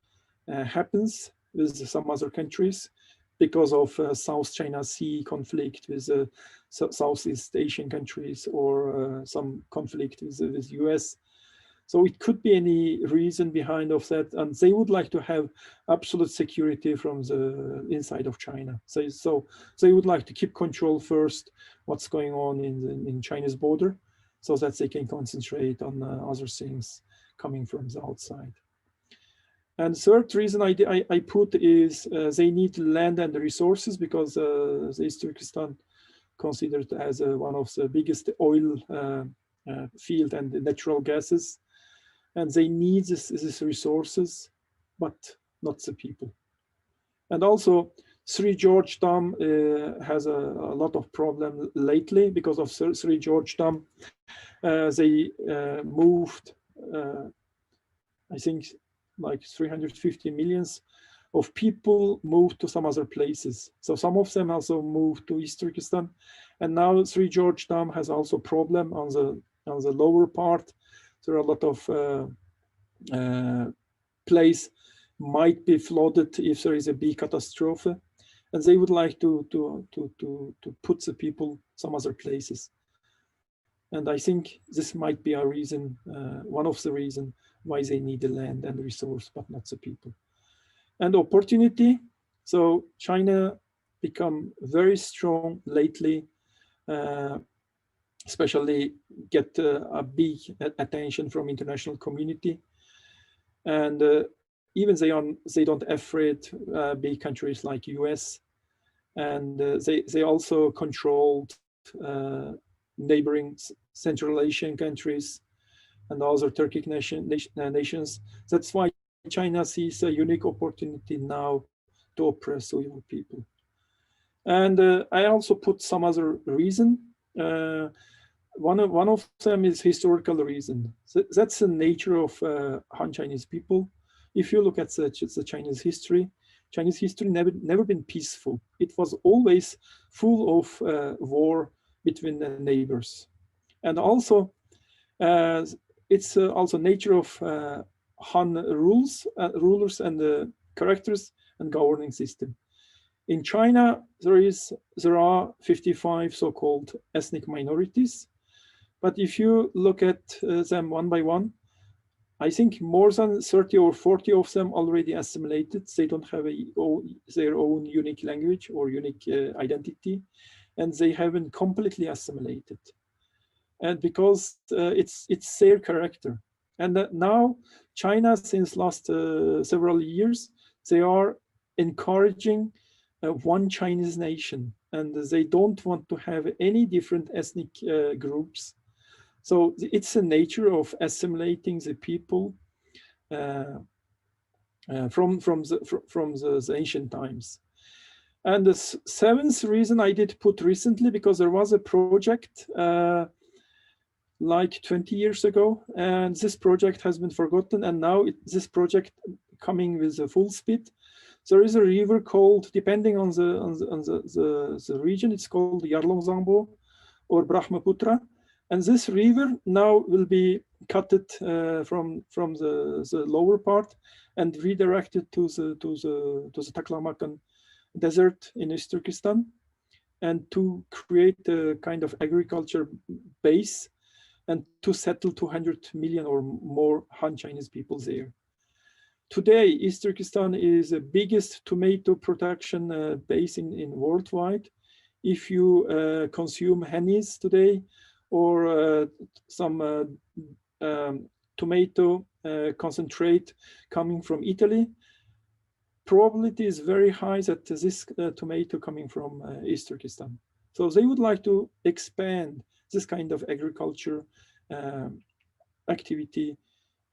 happens with some other countries because of South China Sea conflict with Southeast Asian countries or some conflict with US. So it could be any reason behind of that, and they would like to have absolute security from the inside of China. So they would like to keep control first what's going on in China's border, so that they can concentrate on other things coming from the outside. And third reason I put is they need land and resources, because the East Turkestan considered as one of the biggest oil field and natural gases. And they need these resources, but not the people. And also, Three Gorge Dam has a lot of problem lately because of Three Gorge Dam. They moved, I think, like 350 millions of people moved to some other places. So some of them also moved to East Turkestan, and now Three Gorge Dam has also problem on the lower part. There are a lot of place might be flooded if there is a big catastrophe, and they would like to put the people some other places. And I think this might be a reason, one of the reasons why they need the land and resource, but not the people. And opportunity. So China become very strong lately, especially get a big attention from international community. And even they don't afraid big countries like US. And they also controlled neighboring Central Asian countries and other Turkic nations. That's why China sees a unique opportunity now to oppress Uyghur people. And I also put some other reason. One of them is historical reason. That's the nature of Han Chinese people. If you look at the Chinese history never been peaceful. It was always full of war between the neighbors. And also, it's also nature of Han rulers and characters and governing system. In China, there are 55 so-called ethnic minorities. But if you look at them one by one, I think more than 30 or 40 of them already assimilated. They don't have their own unique language or unique identity, and they haven't completely assimilated. And because it's their character. And now China, since last several years, they are encouraging one Chinese nation, and they don't want to have any different ethnic groups. So it's the nature of assimilating the people from the ancient times. And the seventh reason I did put recently, because there was a project like 20 years ago, and this project has been forgotten, and now this project coming with a full speed. There is a river called, depending on the region, it's called Yarlongzangbo or Brahmaputra. And this river now will be cut from the lower part and redirected to the Taklamakan desert in East Turkestan, and to create a kind of agriculture base and to settle 200 million or more Han Chinese people there. Today, East Turkestan is the biggest tomato production base in worldwide. If you consume honeys today, or some tomato concentrate coming from Italy, probability is very high that this tomato coming from East Turkestan. So they would like to expand this kind of agriculture activity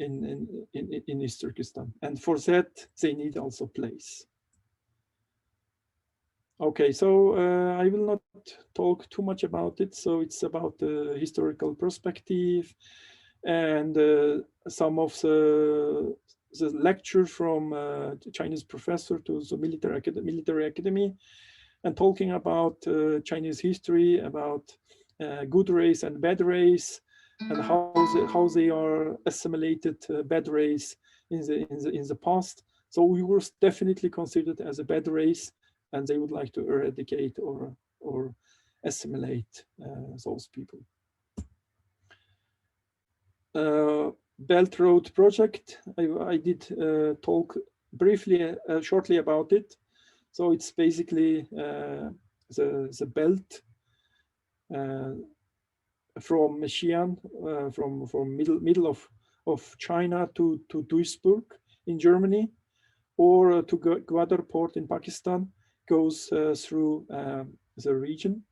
in East Turkestan. And for that, they need also place. Okay, so I will not talk too much about it. So it's about the historical perspective, And some of the lecture from the Chinese professor to the military academy, and talking about Chinese history, about good race and bad race, and how they are assimilated bad race in the past. So Uyghurs definitely considered as a bad race, and they would like to eradicate or assimilate those people. Belt Road project, I did talk briefly, shortly about it. So it's basically the belt from Xi'an, from middle of China to Duisburg in Germany, or to Gwadar port in Pakistan, goes through the region,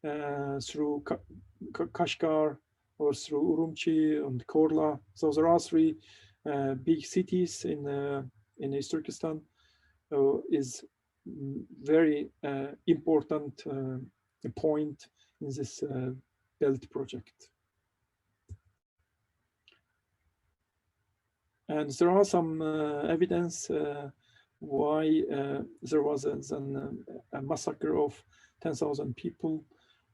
through Kashgar, or through Urumqi and Korla. So there are three big cities in East Turkestan. Is very important point in this belt project. And there are some evidence why there was a massacre of 10,000 people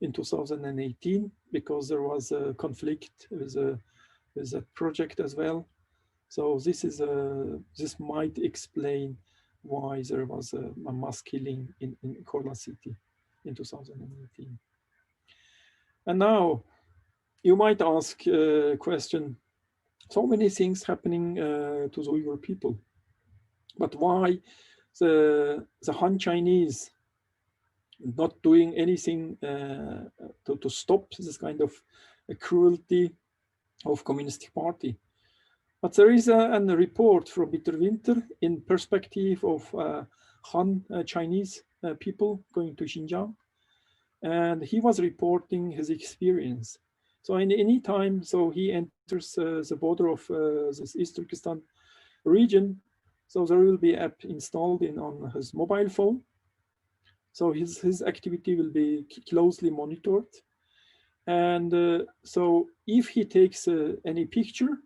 in 2018, because there was a conflict with that project as well. So this might explain why there was a mass killing in Korla city in 2018. And now you might ask a question, so many things happening to the Uyghur people, but why the Han Chinese not doing anything to stop this kind of cruelty of Communist Party? But there is a report from Peter Winter in perspective of Han Chinese people going to Xinjiang, and he was reporting his experience. So in any time, so he enters the border of this East Turkestan region, so there will be app installed on his mobile phone. So his activity will be closely monitored. And so if he takes any picture,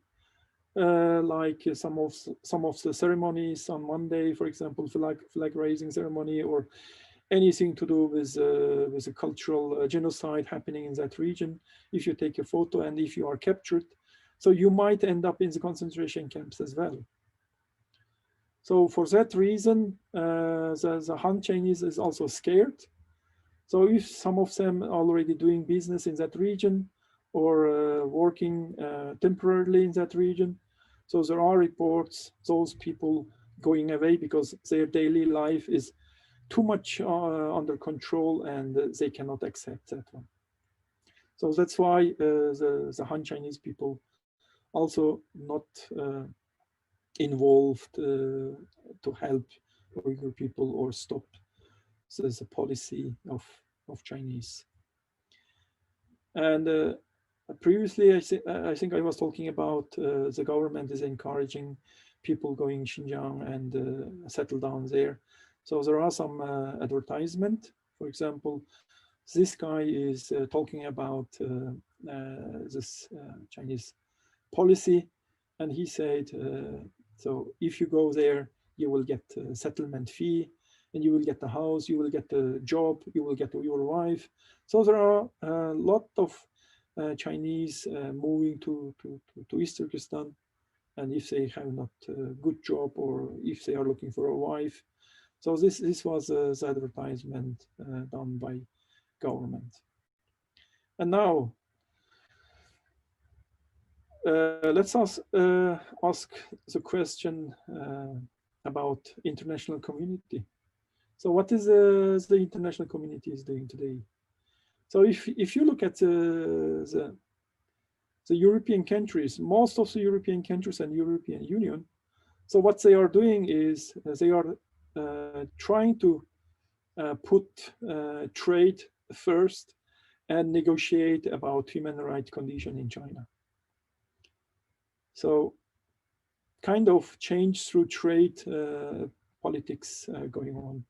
like some of the ceremonies on Monday, for example, flag raising ceremony, or anything to do with a cultural genocide happening in that region, if you take a photo and if you are captured, so you might end up in the concentration camps as well. So for that reason, the Han Chinese is also scared. So if some of them are already doing business in that region, or working temporarily in that region, so there are reports, those people going away because their daily life is too much under control, and they cannot accept that one. So that's why the Han Chinese people also not involved to help Uyghur people or stop the policy of Chinese. And previously, I think I was talking about the government is encouraging people going Xinjiang and settle down there. So there are some advertisement. For example, this guy is talking about this Chinese policy, and he said, so if you go there, you will get a settlement fee, and you will get a house, you will get a job, you will get your wife. So there are a lot of Chinese moving to East Turkestan, and if they have not a good job, or if they are looking for a wife. So this was the advertisement done by government. And now let's ask the question about international community. So what is the international community is doing today? So if you look at the European countries, most of the European countries and European Union, so what they are doing is they are trying to put trade first and negotiate about human rights condition in China. So kind of change through trade politics going on,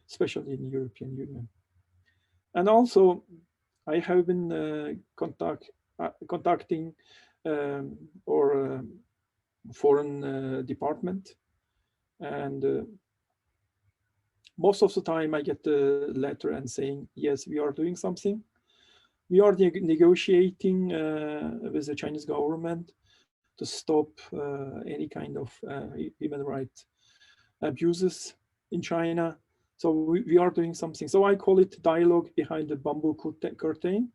especially in the European Union. And also, I have been contacting or foreign department. And most of the time I get the letter and saying, yes, we are doing something. We are negotiating with the Chinese government to stop any kind of human rights abuses in China. So we are doing something. So I call it dialogue behind the bamboo curtain.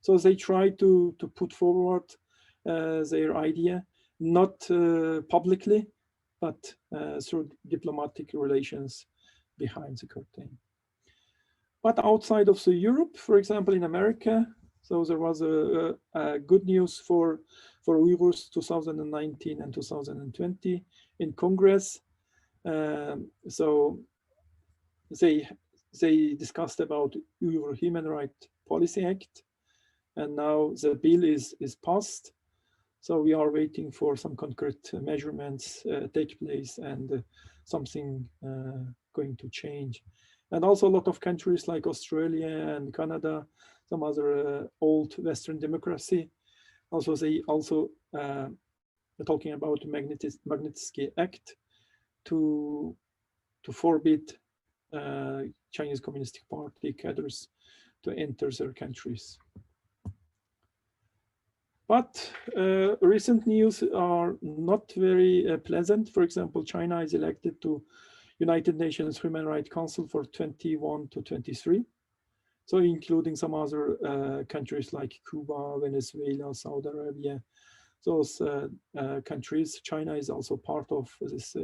So they try to put forward their idea, not publicly, but through diplomatic relations behind the curtain. But outside of the Europe, for example, in America, so there was a good news for Uyghurs 2019 and 2020 in Congress. So they discussed about Uyghur Human Rights Policy Act, and now the bill is passed. So we are waiting for some concrete measurements take place and something going to change. And also a lot of countries like Australia and Canada, some other old Western democracy, also they also talking about the Magnitsky Act to forbid Chinese Communist Party cadres to enter their countries. But recent news are not very pleasant. For example, China is elected to United Nations Human Rights Council for 21 to 23. So including some other countries like Cuba, Venezuela, Saudi Arabia, those countries. China is also part of this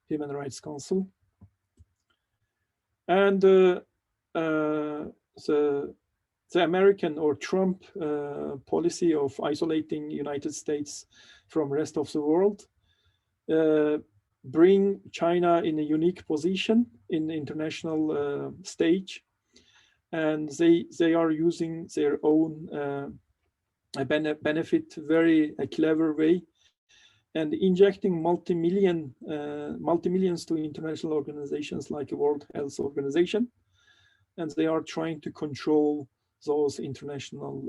Human Rights Council. And the American or Trump policy of isolating United States from rest of the world bring China in a unique position in the international stage, and they are using their own benefit very clever way, and injecting multi-millions to international organizations like the World Health Organization, and they are trying to control those international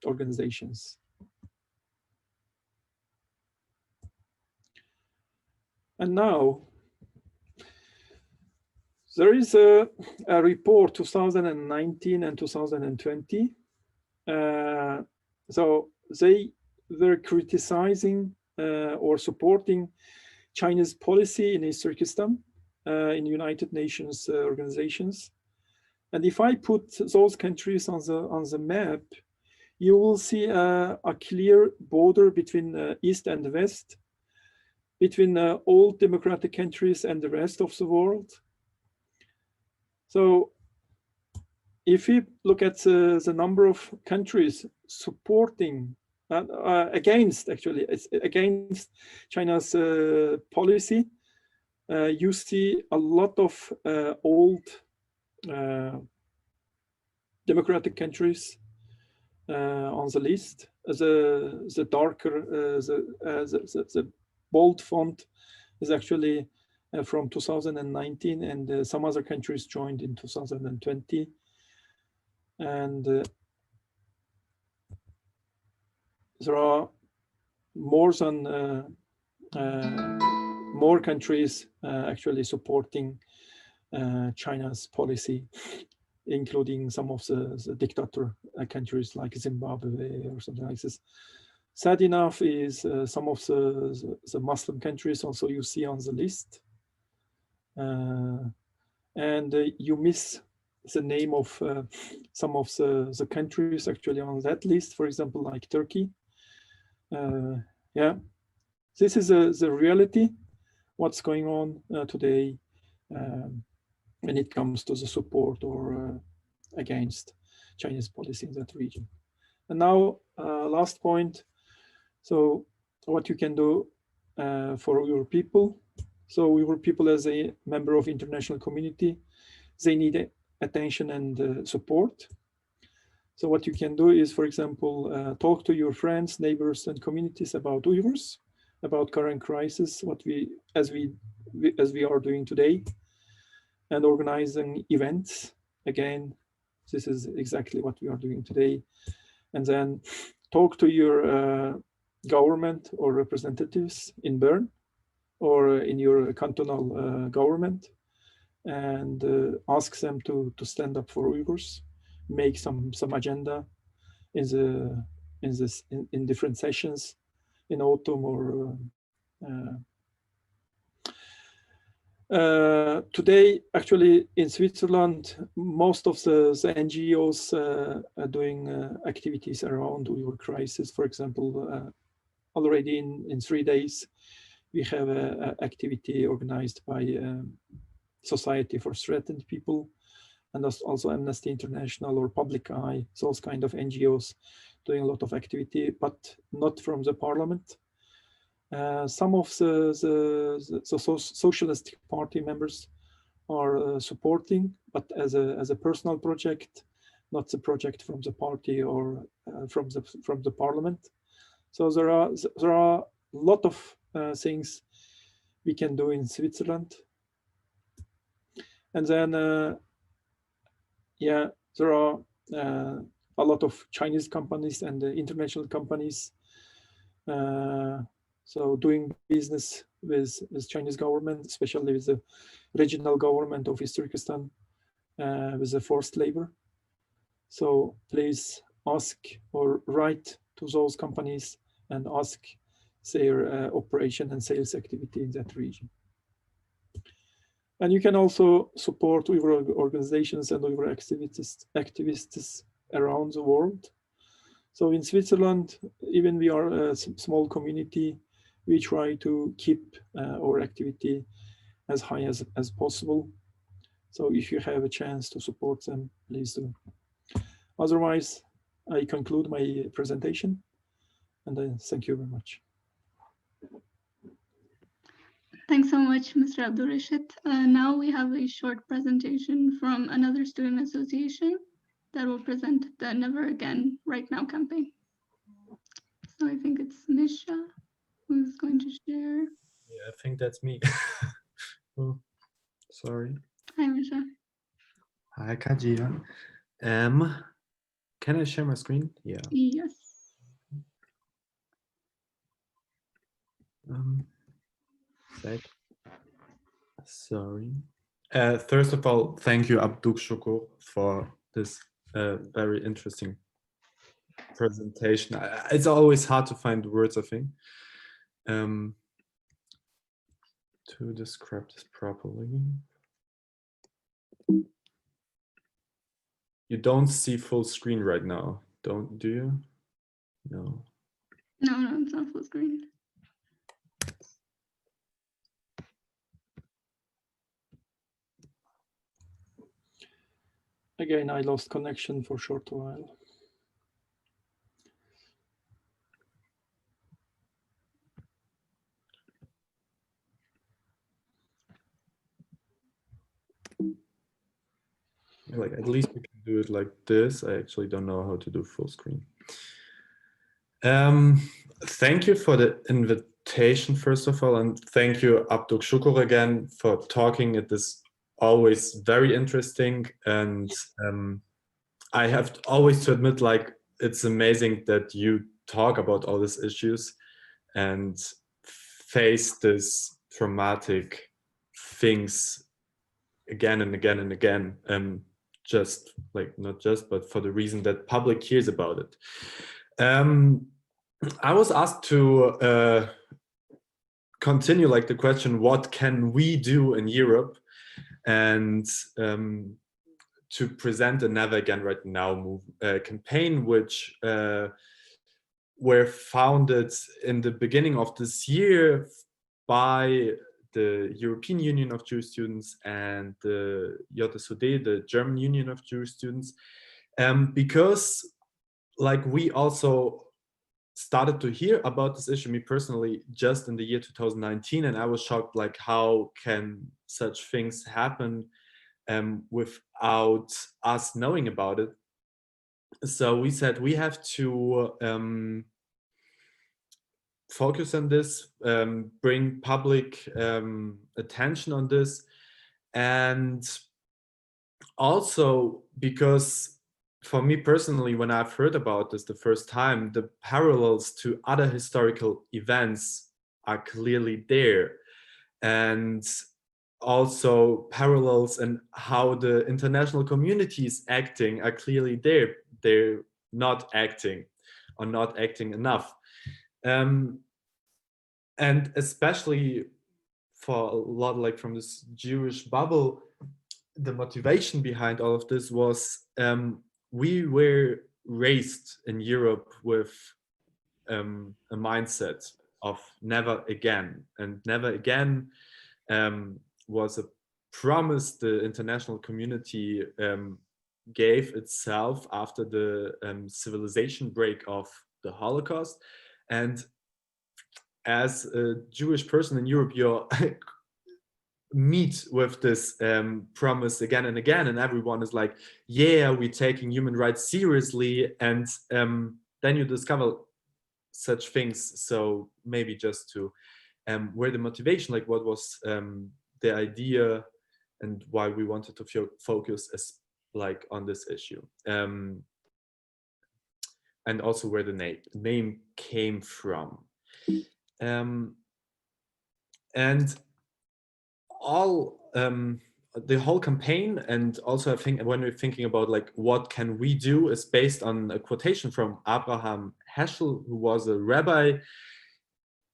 organizations. And now, there is a report 2019 and 2020. So they were criticizing or supporting China's policy in East Turkestan in United Nations organizations. And if I put those countries on the map, you will see a clear border between East and West, between old democratic countries and the rest of the world. So if we look at the number of countries supporting, against China's policy, you see a lot of old democratic countries on the list. The darker, the bold font is actually from 2019, and some other countries joined in 2020. And there are more countries actually supporting China's policy, including some of the dictator countries like Zimbabwe or something like this. Sad enough is some of the Muslim countries also you see on the list. And you miss the name of some of the countries actually on that list, for example, like Turkey. Yeah, this is the reality, what's going on today when it comes to the support or against Chinese policy in that region. And now, last point. So what you can do for your people. So your people as a member of international community, they need attention and support. So what you can do is, for example, talk to your friends, neighbors, and communities about Uyghurs, about current crisis, as we are doing today, and organizing events. Again, this is exactly what we are doing today. And then talk to your government or representatives in Bern or in your cantonal government, and ask them to stand up for Uyghurs, make some agenda in different sessions in autumn or today, actually, in Switzerland, most of the NGOs are doing activities around Uyghur crisis. For example, already in 3 days, we have an activity organized by Society for Threatened People, and also Amnesty International or Public Eye, those kind of NGOs doing a lot of activity, but not from the parliament. Some of the Socialist Party members are supporting, but as a personal project, not the project from the party or from the parliament. So there are a lot of things we can do in Switzerland, and then yeah, there are a lot of Chinese companies and international companies. So doing business with Chinese government, especially with the regional government of East Turkestan, with the forced labor. So please ask or write to those companies and ask their operation and sales activity in that region. And you can also support Uyghur organizations and Uyghur activists around the world. So in Switzerland, even we are a small community, we try to keep our activity as high as possible. So if you have a chance to support them, please do. Otherwise, I conclude my presentation, and I thank you very much. Thanks so much, Mr. Abdurixit. Now we have a short presentation from another student association that will present the Never Again Right Now campaign. So I think it's Misha who's going to share. Yeah, I think that's me. Oh, sorry. Hi, Misha. Hi, Kajia. Can I share my screen? Yeah. Yes. Sorry. First of all, thank you, Abduxukur, for this very interesting presentation. It's always hard to find words, I think, to describe this properly. You don't see full screen right now, do you? No. No, it's not full screen. Again, I lost connection for a short while. Like, at least we can do it like this. I actually don't know how to do full screen. Thank you for the invitation, first of all, and thank you, Abduxukur, again for talking. It is always very interesting, and I have always to admit, like, it's amazing that you talk about all these issues and face this traumatic things again and again and again, just like, not just, but for the reason that public hears about it. I was asked to continue like the question, what can we do in Europe, and to present a Never Again Right Now campaign, which were founded in the beginning of this year by the European Union of Jewish Students and the JSUD, the German Union of Jewish Students, because like we also started to hear about this issue, me personally, just in the year 2019, and I was shocked, like, how can such things happen without us knowing about it. So we said we have to focus on this, bring public attention on this, and also because for me personally, when I've heard about this the first time, the parallels to other historical events are clearly there. And also parallels and how the international community is acting are clearly there. They're not acting or not acting enough. And especially for a lot, like from this Jewish bubble, the motivation behind all of this was we were raised in Europe with a mindset of never again, and never again was a promise the international community gave itself after the civilization break of the Holocaust. And as a Jewish person in Europe, you're meet with this promise again and again, and everyone is like, yeah, we're taking human rights seriously, and then you discover such things. So maybe just to where the motivation, like what was the idea and why we wanted to focus as like on this issue, and also where the name came from, and all the whole campaign. And also I think when we're thinking about like what can we do is based on a quotation from Abraham Heschel, who was a rabbi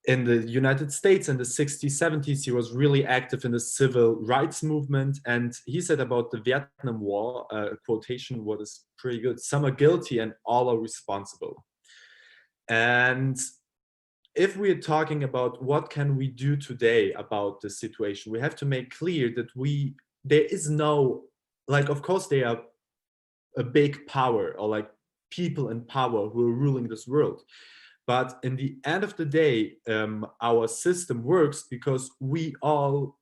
in the United States in the 60s, 70s. He was really active in the civil rights movement, and he said about the Vietnam War, a quotation what is pretty good: some are guilty and all are responsible. And if we're talking about what can we do today about the situation, we have to make clear that there is no, like, of course they are a big power, or like people in power who are ruling this world. But in the end of the day, our system works because we all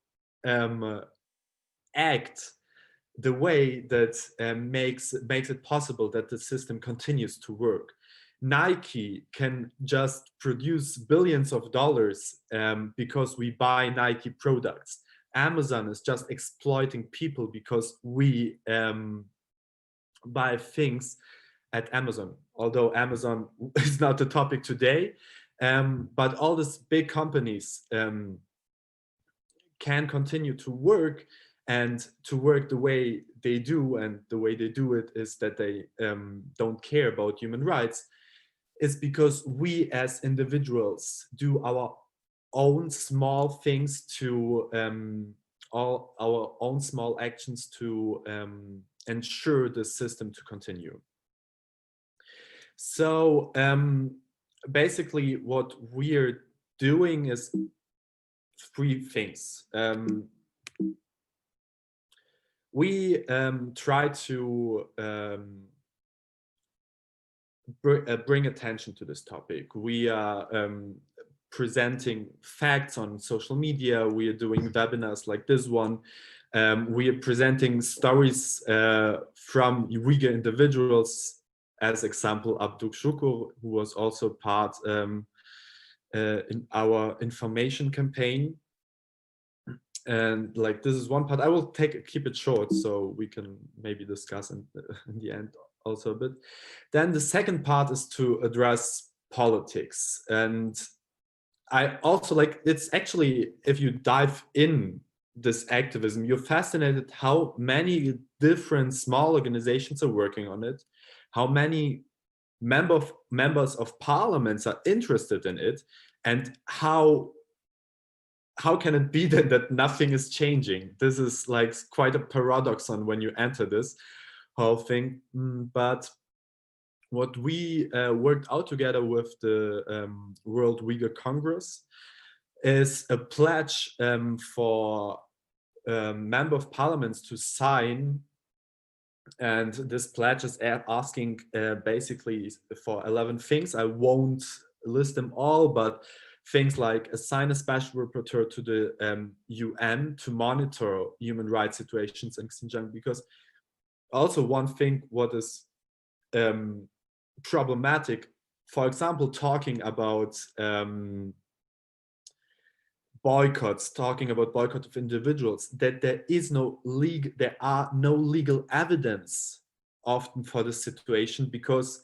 act the way that makes it possible that the system continues to work. Nike can just produce billions of dollars because we buy Nike products. Amazon is just exploiting people because we buy things at Amazon, although Amazon is not the topic today. But all these big companies can continue to work, and to work the way they do, and the way they do it is that they don't care about human rights, is because we as individuals do our own small things to all our own small actions to ensure the system to continue. So basically what we're doing is three things. We try to bring attention to this topic. We are presenting facts on social media. We are doing webinars like this one. We are presenting stories from Uyghur individuals. As example, Abduxukur, who was also part in our information campaign. And like, this is one part. I will keep it short so we can maybe discuss in the end also a bit. Then the second part is to address politics. And I also like, it's actually, if you dive in this activism, you're fascinated how many different small organizations are working on it, how many members of parliaments are interested in it, and how can it be that nothing is changing? This is like quite a paradoxon when you enter this whole thing. But what we worked out together with the World Uyghur Congress is a pledge for member of parliaments to sign. And this pledge is asking basically for 11 things. I won't list them all, but things like assign a special rapporteur to the UN to monitor human rights situations in Xinjiang. Because also one thing what is problematic, for example, talking about boycotts, talking about boycott of individuals, that there are no legal evidence often for the situation, because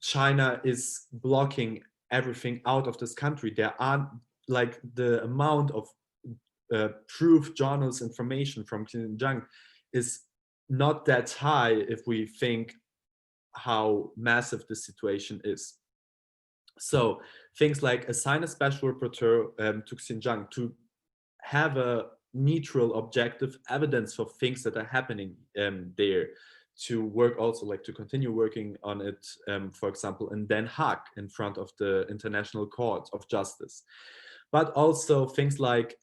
China is blocking everything out of this country. There aren't, like, the amount of proof, journals, information from Xinjiang is not that high if we think how massive the situation is. So things like assign a special rapporteur to Xinjiang to have a neutral, objective evidence for things that are happening there, to work also, like, to continue working on it, for example, in Den Haag, in front of the International Court of Justice. But also things like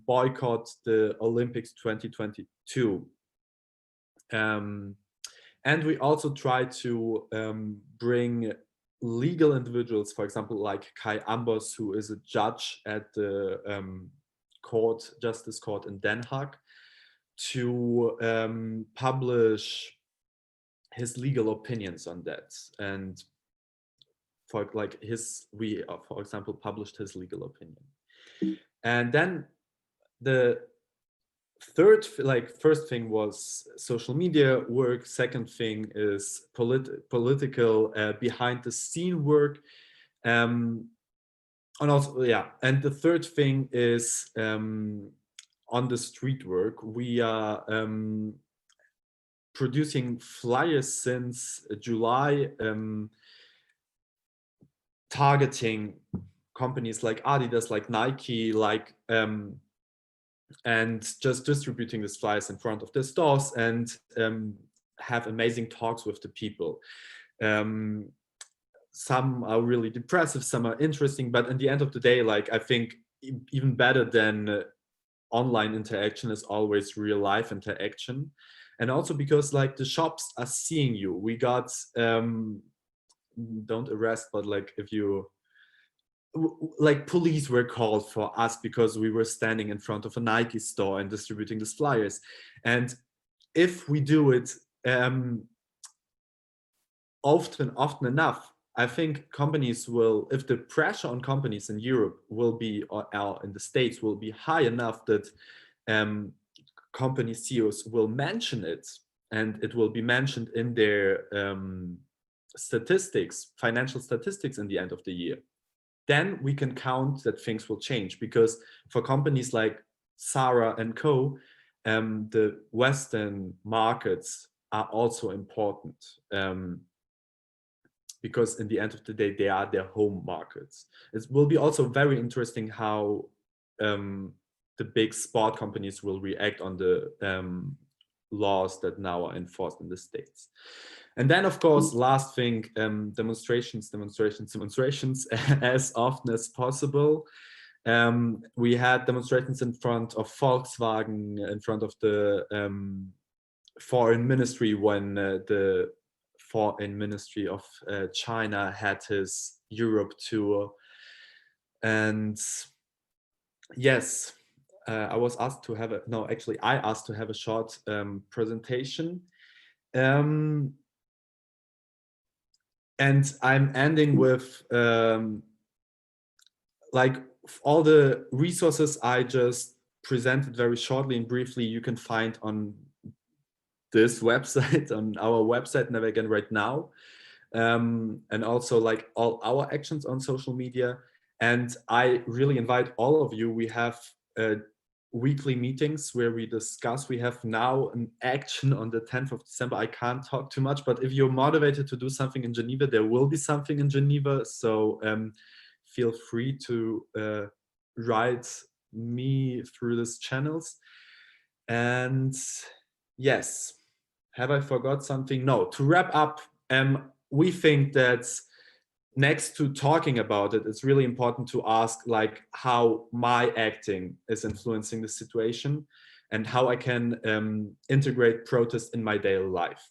boycott the Olympics 2022. And we also try to bring legal individuals, for example, like Kai Ambos, who is a judge at the Justice Court in Den Haag, to publish his legal opinions on that. And for, like, we for example published his legal opinion. And then the third, first thing was social media work. Second thing is political behind the scene work. And also, yeah, and the third thing is on the street work. We are producing flyers since July, targeting companies like Adidas, like Nike, like and just distributing these flyers in front of the stores, and have amazing talks with the people. Some are really depressive, some are interesting, but at the end of the day, like, I think even better than online interaction is always real life interaction. And also because, like, the shops are seeing you. We got don't arrest, but, like, if you, like, police were called for us because we were standing in front of a Nike store and distributing these flyers. And if we do it often enough, I think companies will, if the pressure on companies in Europe will be, or in the States will be high enough, that company CEOs will mention it, and it will be mentioned in their statistics, financial statistics in the end of the year, then we can count that things will change. Because for companies like Zara and Co, the Western markets are also important, because in the end of the day, they are their home markets. It will be also very interesting how the big sport companies will react on the laws that now are enforced in the States. And then, of course, last thing, demonstrations as often as possible. We had demonstrations in front of Volkswagen, in front of the foreign ministry, when the foreign ministry of China had his Europe tour. And yes, I was asked to have I asked to have a short presentation. And I'm ending with like, all the resources I just presented very shortly and briefly, you can find on this website, on our website, Never Again Right Now. And also, like, all our actions on social media. And I really invite all of you. We have weekly meetings where we discuss. We have now an action on the 10th of December. I can't talk too much, but if you're motivated to do something in Geneva, there will be something in Geneva. So feel free to write me through these channels. And yes, have I forgot something? No, to wrap up, we think that next to talking about it, it's really important to ask, like, how my acting is influencing the situation and how I can integrate protest in my daily life.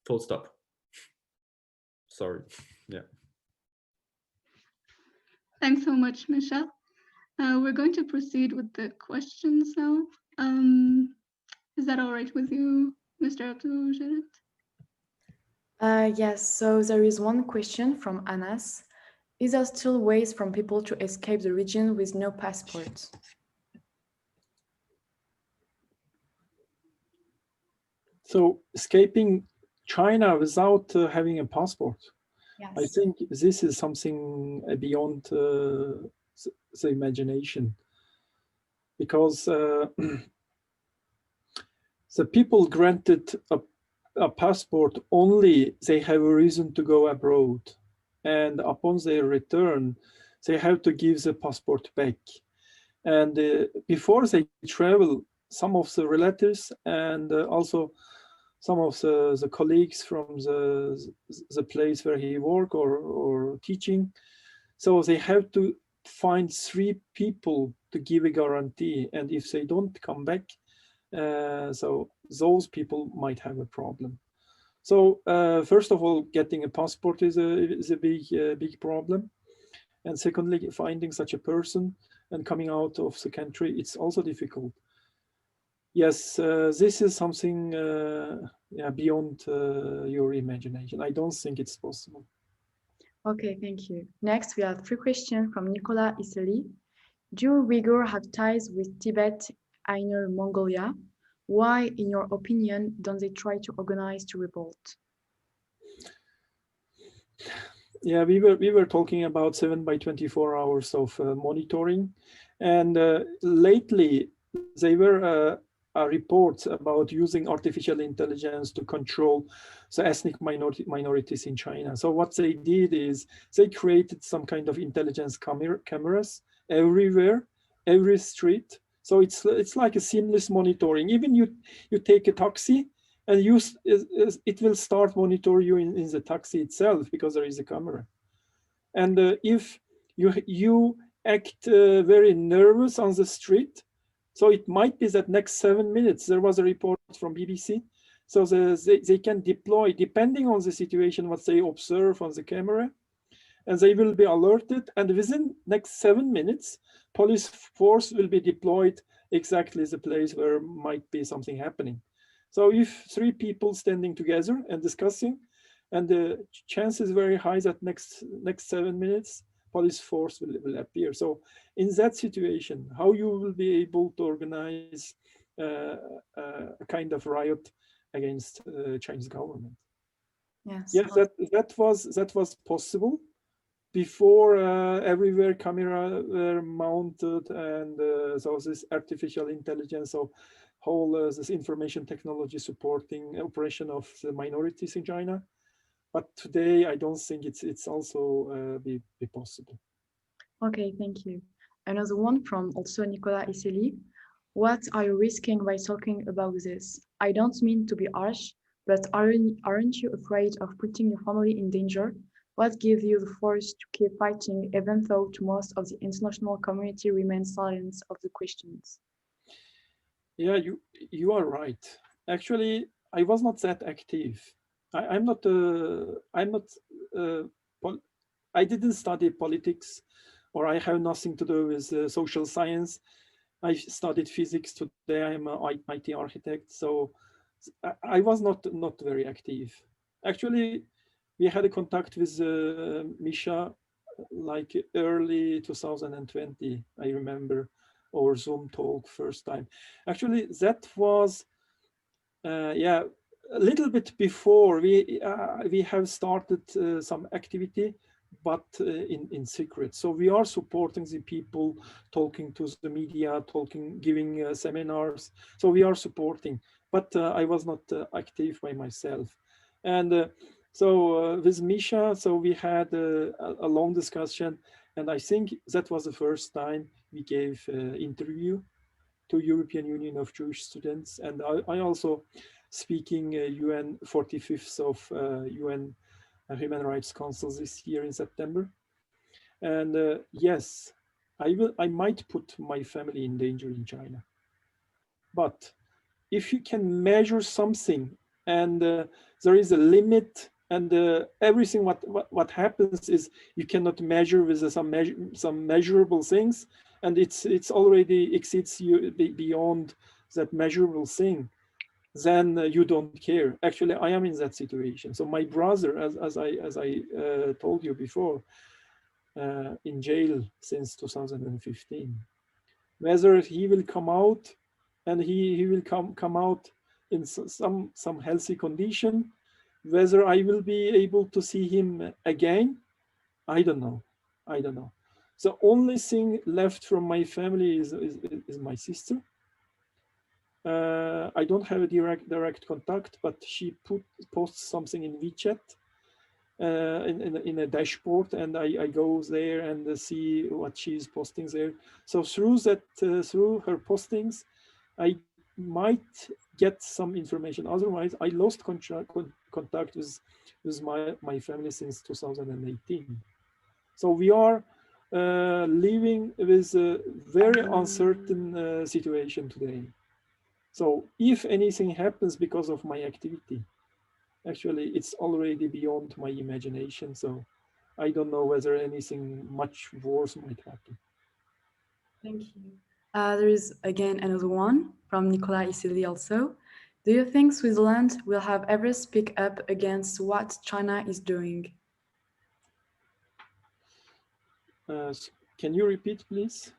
Full stop. Sorry. Yeah. Thanks so much, Michelle. We're going to proceed with the questions now. Is that all right with you, Mr. Abduxukur? Yes, so there is one question from Anas. Is there still ways for people to escape the region with no passport? So escaping China without having a passport. Yes. I think this is something beyond the imagination, because the people granted a passport only they have a reason to go abroad, and upon their return they have to give the passport back. And before they travel, some of the relatives and also some of the colleagues from the place where he work or teaching, so they have to find 3 people to give a guarantee, and if they don't come back, so those people might have a problem. So first of all, getting a passport is a big problem, and secondly, finding such a person and coming out of the country, it's also difficult. Yes, this is something yeah, beyond your imagination. I don't think it's possible. Okay, thank you. Next, we have 3 questions from Nicola Iseli. Do Uyghurs have ties with Tibet, Inner Mongolia? Why, in your opinion, don't they try to organize to revolt? Yeah, we were talking about 7 by 24 hours of monitoring, and lately they were reports about using artificial intelligence to control the ethnic minorities in China. So what they did is they created some kind of intelligence cameras everywhere, every street. So it's like a seamless monitoring. Even you take a taxi, and it will start monitor you in the taxi itself, because there is a camera. And if you act very nervous on the street, so it might be that next 7 minutes, there was a report from BBC, so they can deploy, depending on the situation, what they observe on the camera, and they will be alerted, and within next 7 minutes, police force will be deployed exactly the place where might be something happening. So if 3 people standing together and discussing, and the chance is very high that next 7 minutes, police force will appear. So in that situation, how you will be able to organize a kind of riot against Chinese government? Yes. Yes, that was possible before everywhere camera were mounted, and so this artificial intelligence, so whole this information technology supporting operation of the minorities in China. But today, I don't think it's also be possible. Okay, thank you. Another one from also Nicola Iseli. What are you risking by talking about this? I don't mean to be harsh, but aren't you afraid of putting your family in danger? What gives you the force to keep fighting, even though most of the international community remains silent of the questions? Yeah, you are right. Actually, I was not that active. I'm not. I didn't study politics, or I have nothing to do with social science. I studied physics. Today I'm an IT architect, so I was not very active. Actually, we had a contact with Misha like early 2020, I remember, or Zoom talk first time. Actually, that was, yeah, a little bit before we have started some activity, but in secret. So we are supporting the people, talking to the media, giving seminars. So we are supporting, but I was not active by myself. And so with Misha, so we had a long discussion, and I think that was the first time we gave interview to European Union of Jewish Students, and I also speaking UN 45th of UN Human Rights Council this year in September. And yes, I might put my family in danger in China, but if you can measure something, and there is a limit, and everything what happens is you cannot measure with some measurable things, and it's already exceeds you beyond that measurable thing, then you don't care. Actually, I am in that situation. So my brother, as I told you before, in jail since 2015. Whether he will come out, and he will come out in some healthy condition. Whether I will be able to see him again, I don't know. I don't know. The only thing left from my family is my sister. I don't have a direct contact, but she posts something in WeChat in a dashboard, and I go there and see what she's posting there. So through that, through her postings, I might get some information. Otherwise, I lost contact with my family since 2018. So we are living with a very uncertain situation today. So if anything happens because of my activity, actually it's already beyond my imagination. So I don't know whether anything much worse might happen. Thank you. There is again another one from Nicolas Isili also. Do you think Switzerland will have ever speak up against what China is doing? Can you repeat, please?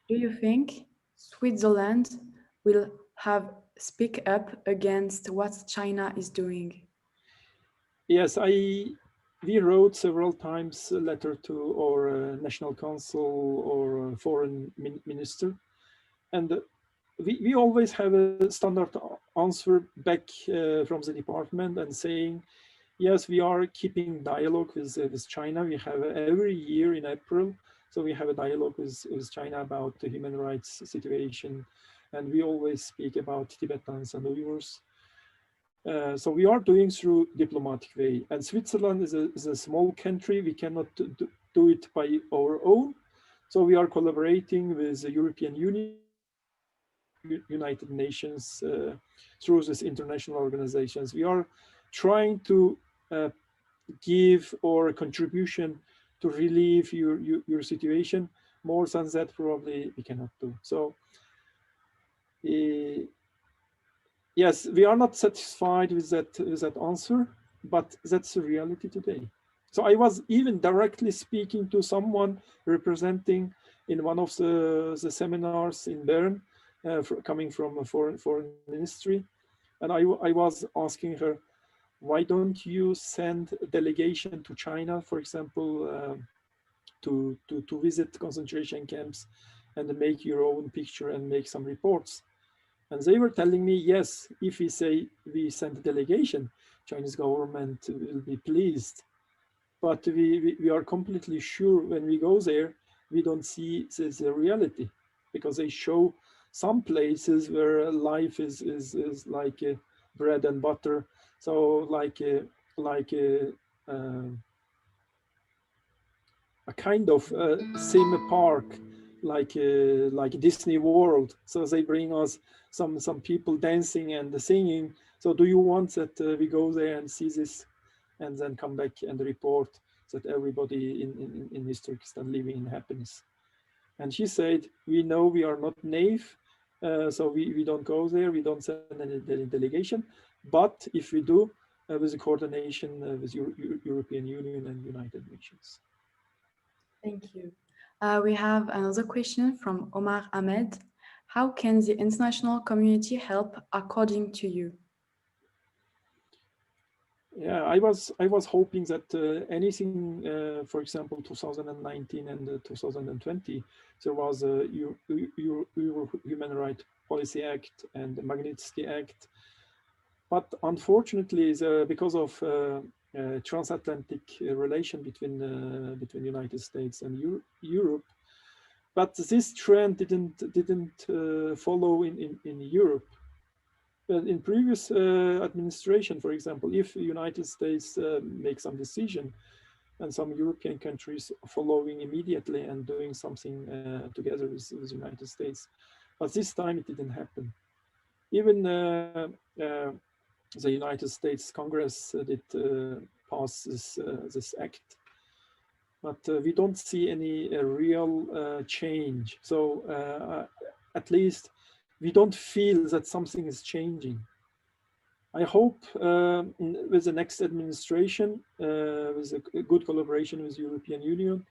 Do you think Switzerland will have speak up against what China is doing? Yes, we wrote several times a letter to our national council or foreign minister, and we always have a standard answer back from the department and saying, yes, we are keeping dialogue with China. We have every year in April, so we have a dialogue with China about the human rights situation, and we always speak about Tibetans and Uyghurs. So we are doing through diplomatic way, and Switzerland is a small country. We cannot do it by our own. So we are collaborating with the European Union, United Nations, through these international organizations. We are trying to give our contribution to relieve your situation. More than that, probably we cannot do. So yes, we are not satisfied with that answer, but that's the reality today. So I was even directly speaking to someone representing in one of the seminars in Bern, coming from a foreign ministry, and I was asking her, why don't you send a delegation to China, for example, to visit concentration camps and make your own picture and make some reports? And they were telling me, yes, if we say we send a delegation, Chinese government will be pleased. But we are completely sure when we go there, we don't see the reality, because they show some places where life is like bread and butter. So like a kind of theme park, like Disney World. So they bring us some people dancing and singing. So do you want that we go there and see this, and then come back and report that everybody in East Turkestan living in happiness? And she said, we know we are not naive, so we don't go there, we don't send any delegation. But if we do, with a coordination with European Union and United Nations. Thank you. We have another question from Omar Ahmed. How can the international community help according to you? Yeah, I was hoping that anything, for example, 2019 and 2020, there was a Human Rights Policy Act and the Magnitsky Act. But unfortunately, because of transatlantic relation between United States and Europe, but this trend didn't follow in Europe. But in previous administration, for example, if the United States makes some decision and some European countries following immediately and doing something together with the United States, but this time it didn't happen. Even the United States Congress did pass this act, but we don't see any real change. So at least we don't feel that something is changing. I hope with the next administration, with a good collaboration with the European Union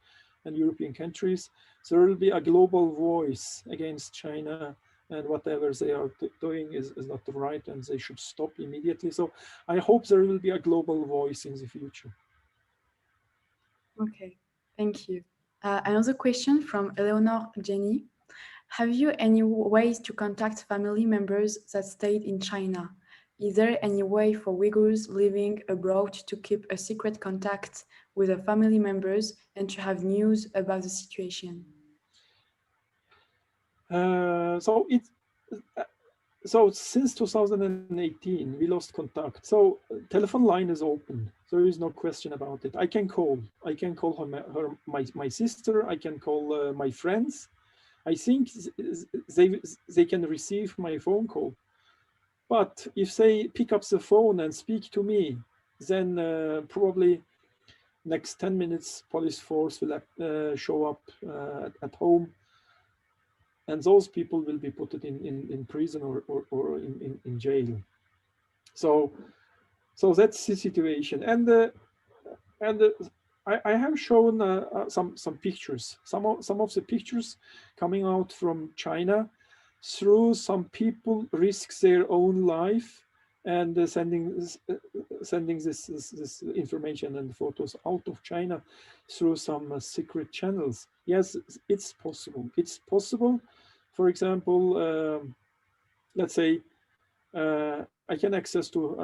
and European countries, there will be a global voice against China and whatever they are doing is not right, and they should stop immediately. So I hope there will be a global voice in the future. Okay, thank you. Another question from Eleanor Jenny. Have you any ways to contact family members that stayed in China? Is there any way for Uyghurs living abroad to keep a secret contact with their family members and to have news about the situation? So since 2018, we lost contact. So telephone line is open. There is no question about it. I can call. I can call my sister. I can call my friends. I think they can receive my phone call. But if they pick up the phone and speak to me, then probably next 10 minutes, police force will show up at home, and those people will be put in prison or in jail. So that's the situation. And I have shown some pictures. Some of the pictures coming out from China, through some people risk their own life and sending this information and photos out of China through some secret channels. Yes, it's possible. It's possible. For example, let's say I can access to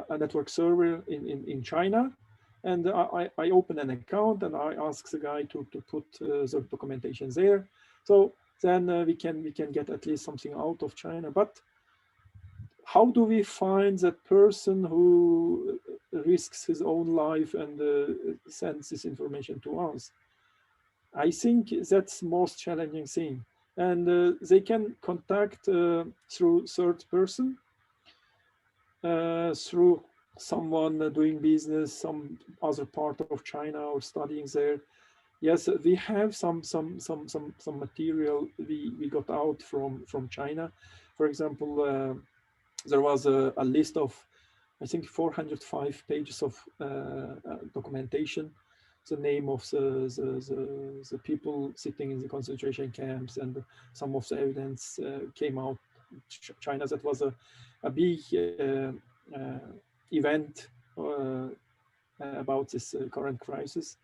a network server in China, and I open an account and I ask the guy to put the documentation there. So then we can get at least something out of China. But how do we find that person who risks his own life and sends this information to us? I think that's the most challenging thing. And they can contact through third person, through someone doing business, some other part of China or studying there. Yes, we have some material we got out from China. For example, there was a list of, I think, 405 pages of documentation, the name of the people sitting in the concentration camps, and some of the evidence came out. China, that was a big event about this current crisis.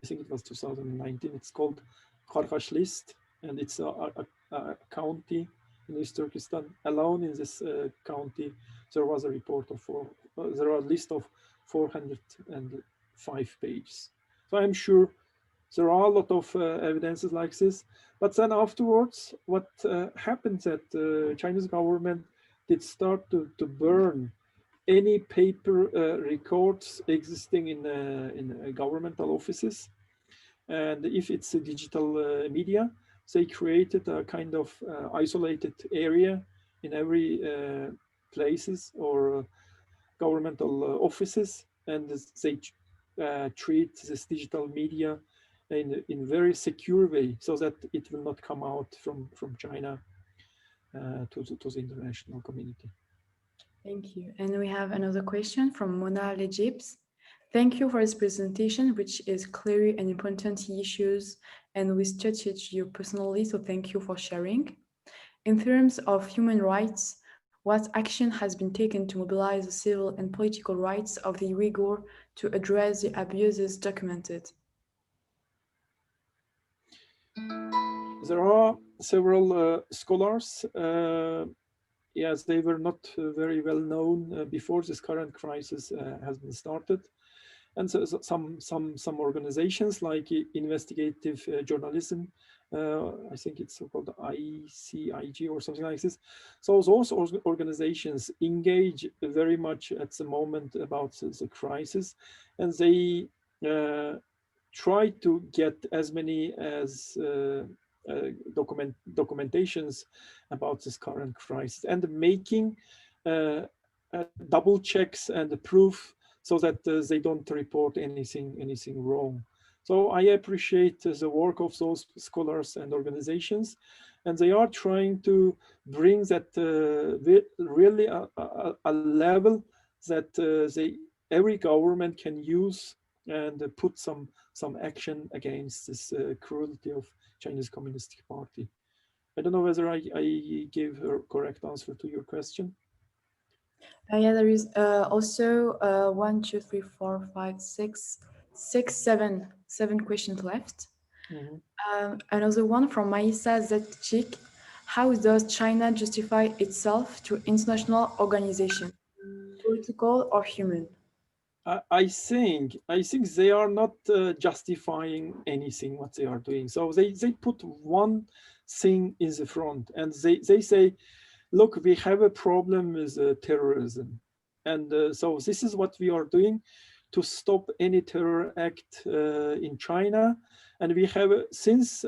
I think it was 2019. It's called Kharkash list, and it's a county in East Turkestan. Alone in this county, there was a report of there are a list of 405 pages. So I'm sure there are a lot of evidences like this. But then afterwards, what happened that Chinese government did start to burn any paper records existing in governmental offices. And if it's a digital media, they created a kind of isolated area in every places or governmental offices, and they treat this digital media in very secure way, so that it will not come out from China to the international community. Thank you. And we have another question from Mona Lejibs. Thank you for this presentation, which is clearly an important issues, and we studied you personally, so thank you for sharing. In terms of human rights, what action has been taken to mobilize the civil and political rights of the Uyghur to address the abuses documented? There are several scholars. Yes, they were not very well known before this current crisis has been started. And so some organizations like investigative journalism, I think it's called ICIG or something like this. So those organizations engage very much at the moment about the crisis, and they try to get as many as documentations about this current crisis, and making double checks and proof, so that they don't report anything wrong. So I appreciate the work of those scholars and organizations, and they are trying to bring that really a level that every government can use and put some action against this cruelty of Chinese Communist Party. I don't know whether I gave a correct answer to your question. Yeah, there is also 1, 2, 3, 4, 5, 6, 7 questions left. Another one from Maïsa Zetchik. How does China justify itself to international organizations, political or human? I think they are not justifying anything what they are doing. So they put one thing in the front, and they say, look, we have a problem with terrorism, and so this is what we are doing to stop any terror act in China. And we have, since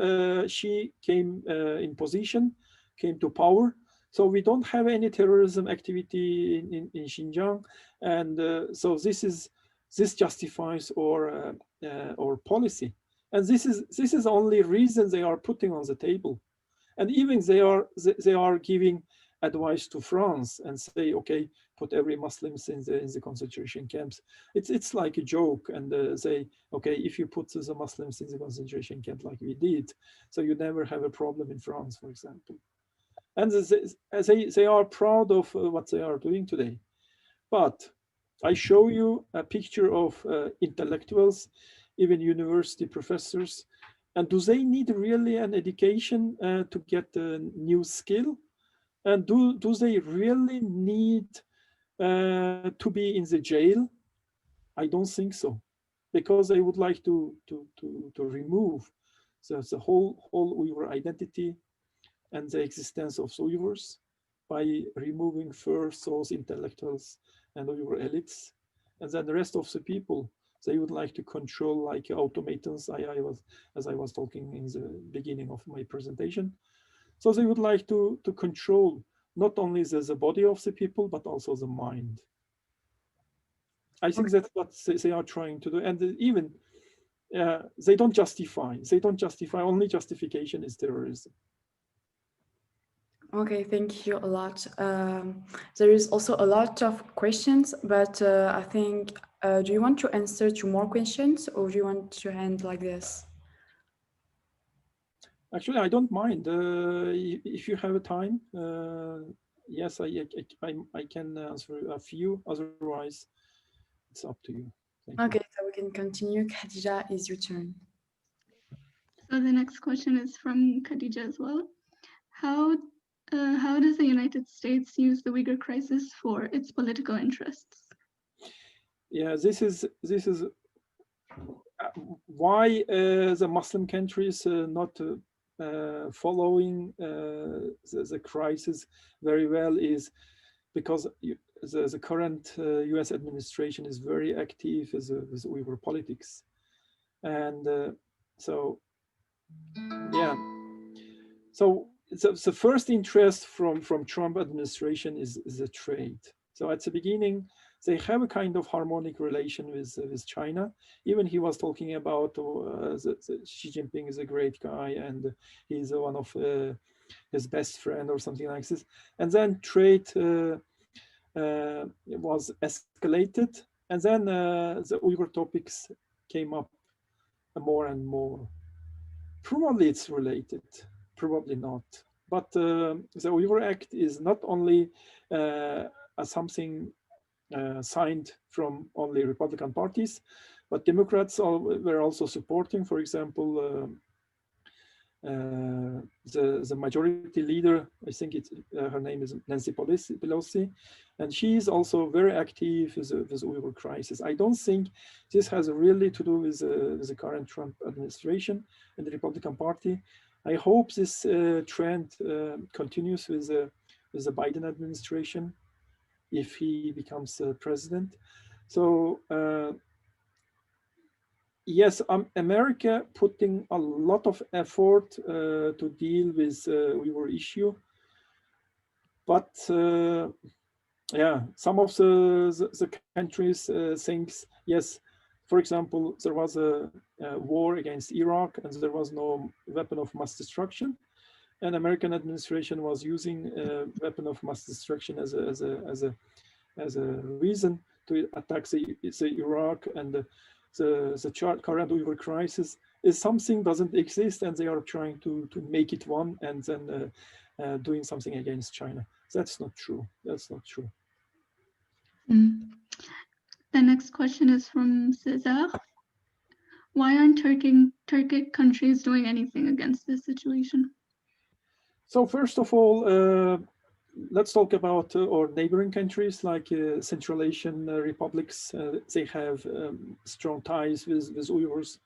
she came in position, came to power, so we don't have any terrorism activity in Xinjiang. And so this justifies our policy. And this is the only reason they are putting on the table. And even they are giving advice to France and say, okay, put every Muslims in the concentration camps. It's like a joke, and say, okay, if you put the Muslims in the concentration camp like we did, so you never have a problem in France, for example. And they are proud of what they are doing today. But I show you a picture of intellectuals, even university professors. And do they need really an education to get a new skill? And do they really need to be in the jail? I don't think so, because they would like to remove the whole Uyghur identity and the existence of Uyghurs by removing first those intellectuals and Uyghur elites, and then the rest of the people they would like to control like automatons. As I was talking in the beginning of my presentation. So they would like to control not only the body of the people, but also the mind. I think that's what they are trying to do. And even they don't justify. Only justification is terrorism. Okay, thank you a lot. There is also a lot of questions, but I think, do you want to answer to more questions, or do you want to end like this? Actually, I don't mind. If you have a time, yes, I can answer a few. Otherwise, it's up to you. Okay, so we can continue. Khadija, is your turn. So the next question is from Khadija as well. How does the United States use the Uyghur crisis for its political interests? Yeah, this is why the Muslim countries not following the crisis very well is because the current US administration is very active with Uyghur politics. And so, yeah. So the first interest from Trump administration is the trade. So at the beginning, they have a kind of harmonic relation with China. Even he was talking about Xi Jinping is a great guy and he's one of his best friend or something like this. And then trade was escalated. And then the Uyghur topics came up more and more. Probably it's related, probably not. But the Uyghur Act is not only something signed from only Republican parties, but Democrats were also supporting. For example, the majority leader, I think her name is Nancy Pelosi, and she is also very active with the Uyghur crisis. I don't think this has really to do with the current Trump administration and the Republican Party. I hope this trend continues with the Biden administration if he becomes president. So yes, America putting a lot of effort to deal with Uyghur issue, but yeah, some of the countries thinks, yes, for example, there was a war against Iraq and there was no weapon of mass destruction, and American administration was using a weapon of mass destruction as a reason to attack the Iraq and the current Uyghur crisis is something doesn't exist and they are trying to make it one and then doing something against China. That's not true. That's not true. The next question is from Cesar. Why aren't Turkic countries doing anything against this situation? So first of all, let's talk about our neighboring countries like Central Asian republics. They have strong ties with Uyghurs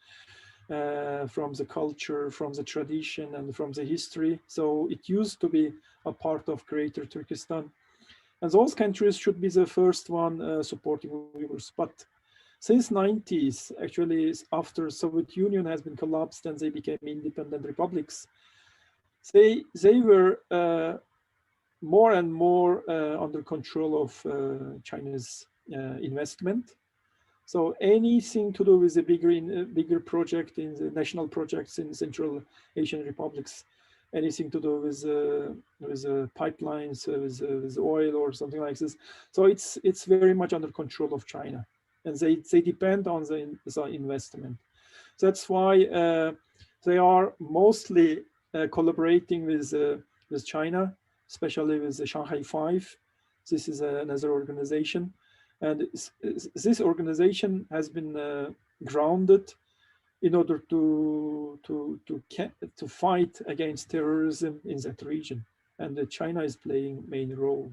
from the culture, from the tradition, and from the history. So it used to be a part of Greater Turkestan. And those countries should be the first one supporting Uyghurs. But since 90s, actually after Soviet Union has been collapsed and they became independent republics, they were more and more under control of China's investment. So anything to do with a bigger project in the national projects in Central Asian republics, anything to do with pipelines, with oil or something like this. So it's very much under control of China, and they depend on the investment. That's why they are mostly collaborating with China, especially with the Shanghai Five. This is another organization, and this organization has been grounded in order to fight against terrorism in that region, and China is playing main role.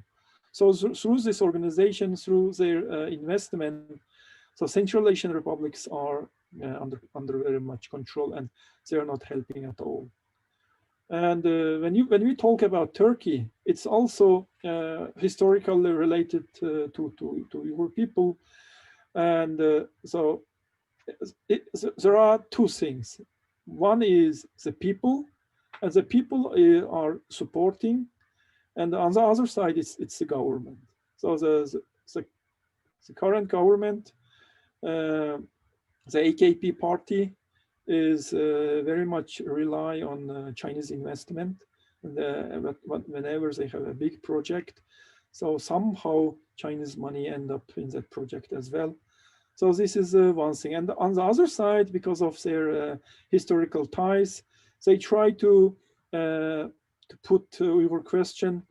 So through this organization, through their investment, so Central Asian republics are under very much control, and they are not helping at all. And when we talk about Turkey, it's also historically related to Uyghur people, and so there are two things. One is the people, and the people are supporting, and on the other side, it's the government. So the current government, the AKP party, is very much rely on Chinese investment, and whenever they have a big project, so somehow Chinese money end up in that project as well. So this is one thing. And on the other side, because of their historical ties, they try to put Uyghur question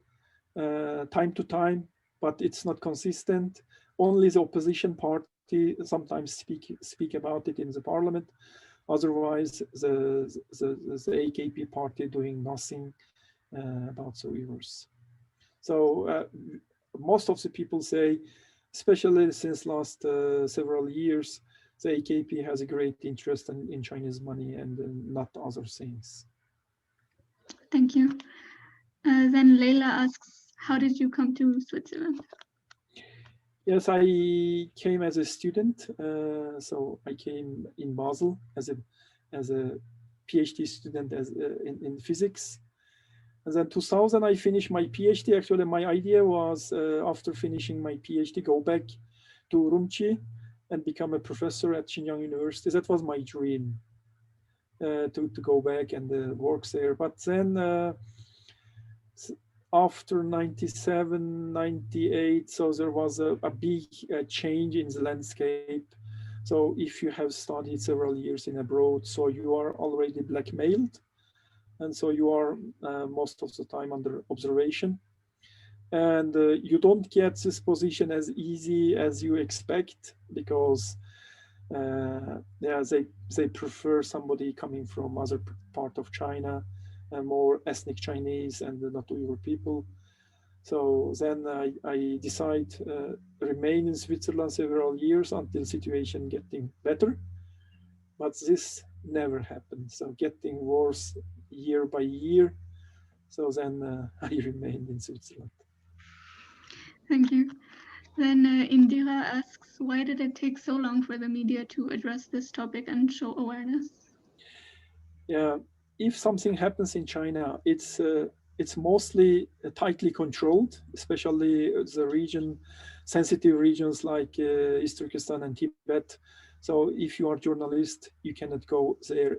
time to time, but it's not consistent. Only the opposition party sometimes speak about it in the parliament. Otherwise, the AKP party doing nothing about the Uyghurs. So most of the people say, especially since last several years, the AKP has a great interest in Chinese money and not other things. Thank you. Then Leila asks, how did you come to Switzerland? Yes, I came as a student. So I came in Basel as a PhD student in physics. And then 2000, I finished my PhD. Actually, my idea was after finishing my PhD, go back to Urumqi and become a professor at Xinjiang University. That was my dream, to go back and work there. But then after 97, 98, so there was a big change in the landscape. So if you have studied several years in abroad, so you are already blackmailed. And so you are most of the time under observation. And you don't get this position as easy as you expect, because yeah, they prefer somebody coming from other part of China, more ethnic Chinese and not Uyghur people. So then I decide remain in Switzerland several years until situation getting better. But this never happened. So getting worse year by year. So then I remained in Switzerland. Thank you. Then Indira asks, why did it take so long for the media to address this topic and show awareness? Yeah, if something happens in China, it's mostly tightly controlled, especially the region, sensitive regions like East Turkestan and Tibet. So if you are a journalist, you cannot go there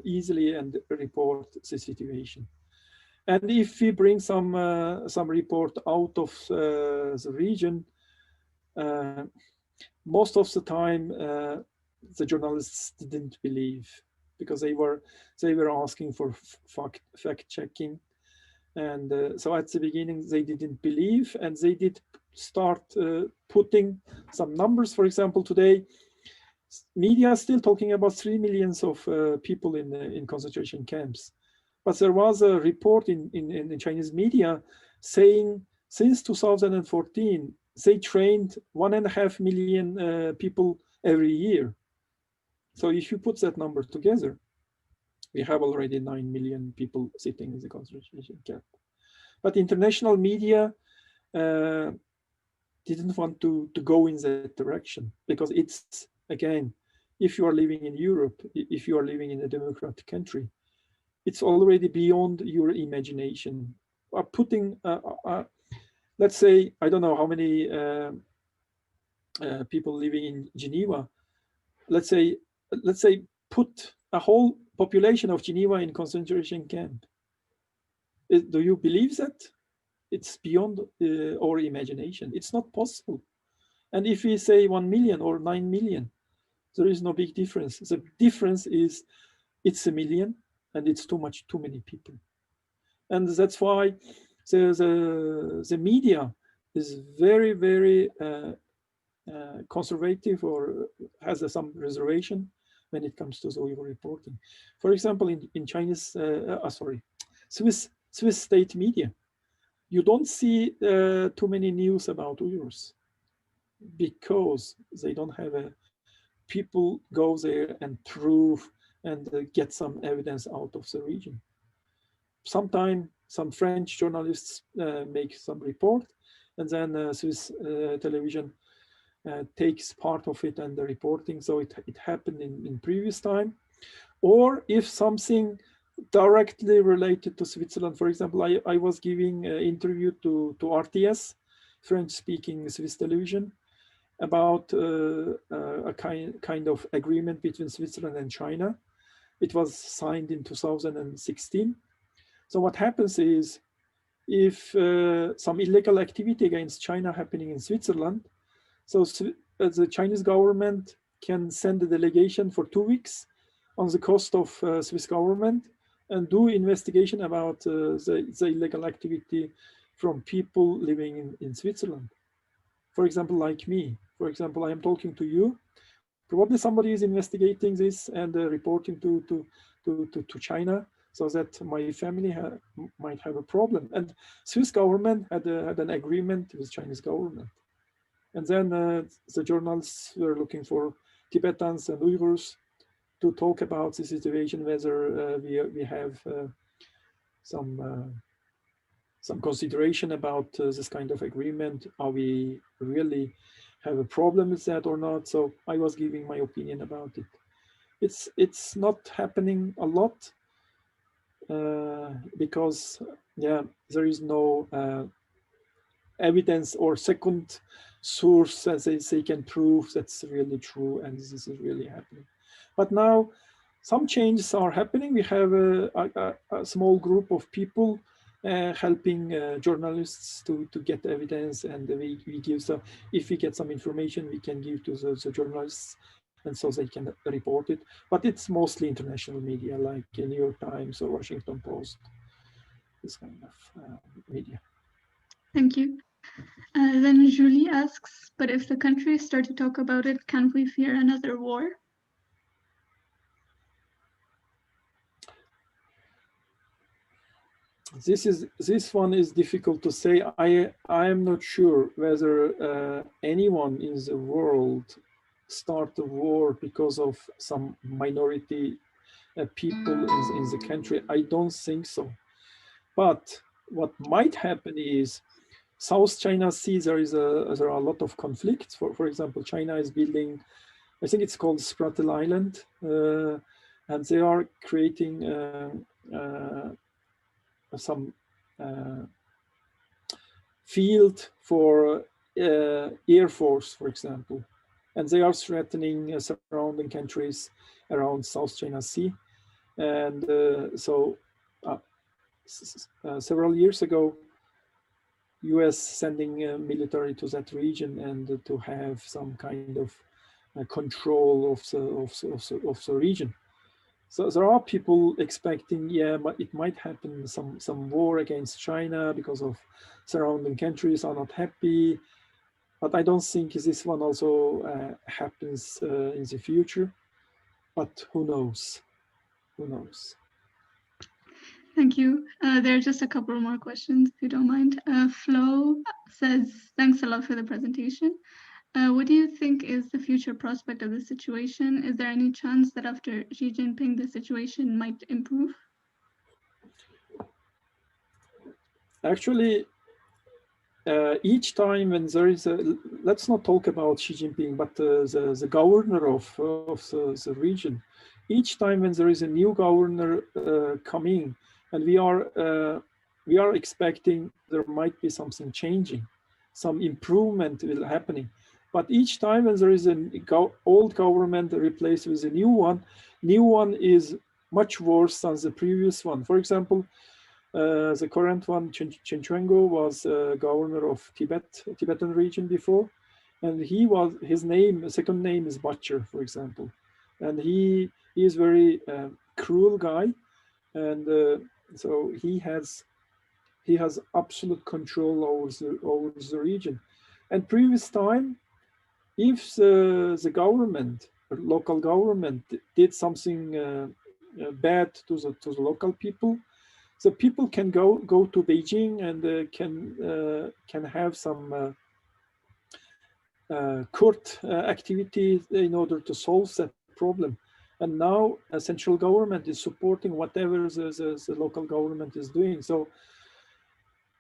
easily and report the situation. And if we bring some report out of the region, most of the time the journalists didn't believe. because they were asking for fact checking. And so at the beginning, they didn't believe, and they did start putting some numbers. For example, today, media is still talking about 3 million of people in concentration camps. But there was a report in the Chinese media saying since 2014, they trained 1.5 million people every year. So if you put that number together, we have already 9 million people sitting in the concentration camp. But international media didn't want to go in that direction, because it's, again, if you are living in Europe, if you are living in a democratic country, it's already beyond your imagination. Putting, let's say, I don't know how many people living in Geneva, let's say put a whole population of Geneva in concentration camp. Do you believe that? It's beyond our imagination. It's not possible. And if we say 1 million or 9 million, there is no big difference. The difference is it's 1 million and it's too many people. And that's why the media is very, very conservative, or has some reservation when it comes to the Uyghur reporting. For example, in Chinese, Swiss state media, you don't see too many news about Uyghurs, because they don't have people go there and prove and get some evidence out of the region. Sometimes some French journalists make some report, and then Swiss television takes part of it and the reporting. So it happened in previous time. Or if something directly related to Switzerland, for example, I was giving an interview to RTS, French-speaking Swiss television, about a kind of agreement between Switzerland and China. It was signed in 2016. So what happens is, if some illegal activity against China happening in Switzerland, so the Chinese government can send a delegation for 2 weeks on the cost of Swiss government and do investigation about the illegal activity from people living in Switzerland. For example, like me. For example, I am talking to you. Probably somebody is investigating this and reporting to China, so that my family might have a problem. And Swiss government had an agreement with Chinese government. And then the journalists were looking for Tibetans and Uyghurs to talk about the situation, whether we have some consideration about this kind of agreement. Are we really have a problem with that or not? So I was giving my opinion about it. It's not happening a lot because there is no evidence or second source that they can prove that's really true and this is really happening. But now some changes are happening. We have a small group of people helping journalists to get evidence, and we give some, if we get some information, we can give to the journalists, and so they can report it. But it's mostly international media, like New York Times or Washington Post, this kind of media. Thank you. Then Julie asks, but if the countries start to talk about it, can't we fear another war? This one is difficult to say. I am not sure whether anyone in the world start a war because of some minority people in the country. I don't think so. But what might happen is South China Sea, there are a lot of conflicts. For example, China is building, I think it's called Sprattle Island, and they are creating some field for Air Force, for example, and they are threatening surrounding countries around South China Sea. And so several years ago, US sending military to that region and to have some kind of control of the region. So there are people expecting, yeah, but it might happen some war against China because of surrounding countries are not happy. But I don't think this one also happens in the future. But who knows? Who knows? Thank you. There are just a couple more questions, if you don't mind. Flo says, thanks a lot for the presentation. What do you think is the future prospect of the situation? Is there any chance that after Xi Jinping, the situation might improve? Actually, each time when there is a, let's not talk about Xi Jinping, but the governor of the region, each time when there is a new governor coming, and we are expecting there might be something changing, some improvement will happening. But each time when there is an old government replaced with a new one is much worse than the previous one. For example, the current one, Xinjiang, was governor of Tibetan region before, and his second name is Butcher, for example, and he is very cruel guy, and so he has absolute control over the region. And previous time, if the government, or local government, did something bad to the local people, the people can go to Beijing and can have some court activities in order to solve that problem. And now a central government is supporting whatever the local government is doing. So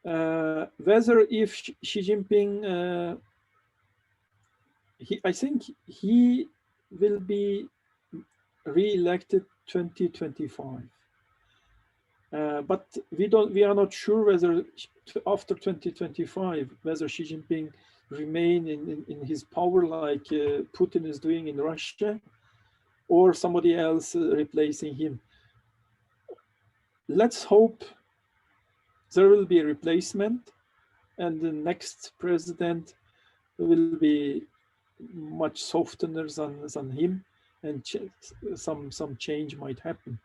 whether if Xi Jinping, I think he will be re-elected 2025. But we are not sure whether after 2025, whether Xi Jinping remain in his power like Putin is doing in Russia, or somebody else replacing him. Let's hope there will be a replacement and the next president will be much softer than him, and some change might happen.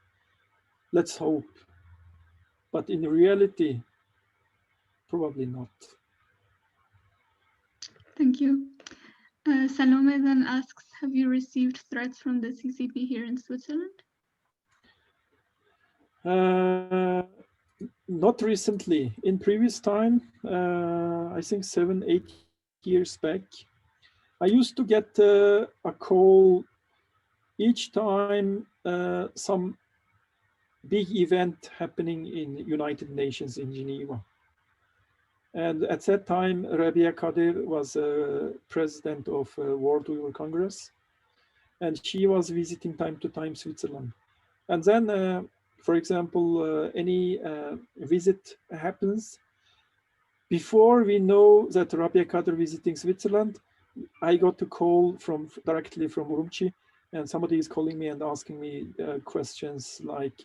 Let's hope. But in reality, probably not. Thank you. Salome then asks, have you received threats from the CCP here in Switzerland? Not recently. In previous time, I think 7-8 years back, I used to get a call each time some big event happening in United Nations in Geneva. And at that time, Rabia Kadir was president of World Uyghur Congress, and she was visiting time to time Switzerland. And then, for example, any visit happens, before we know that Rabia Kadir visiting Switzerland, I got a call directly from Urumqi, and somebody is calling me and asking me questions like,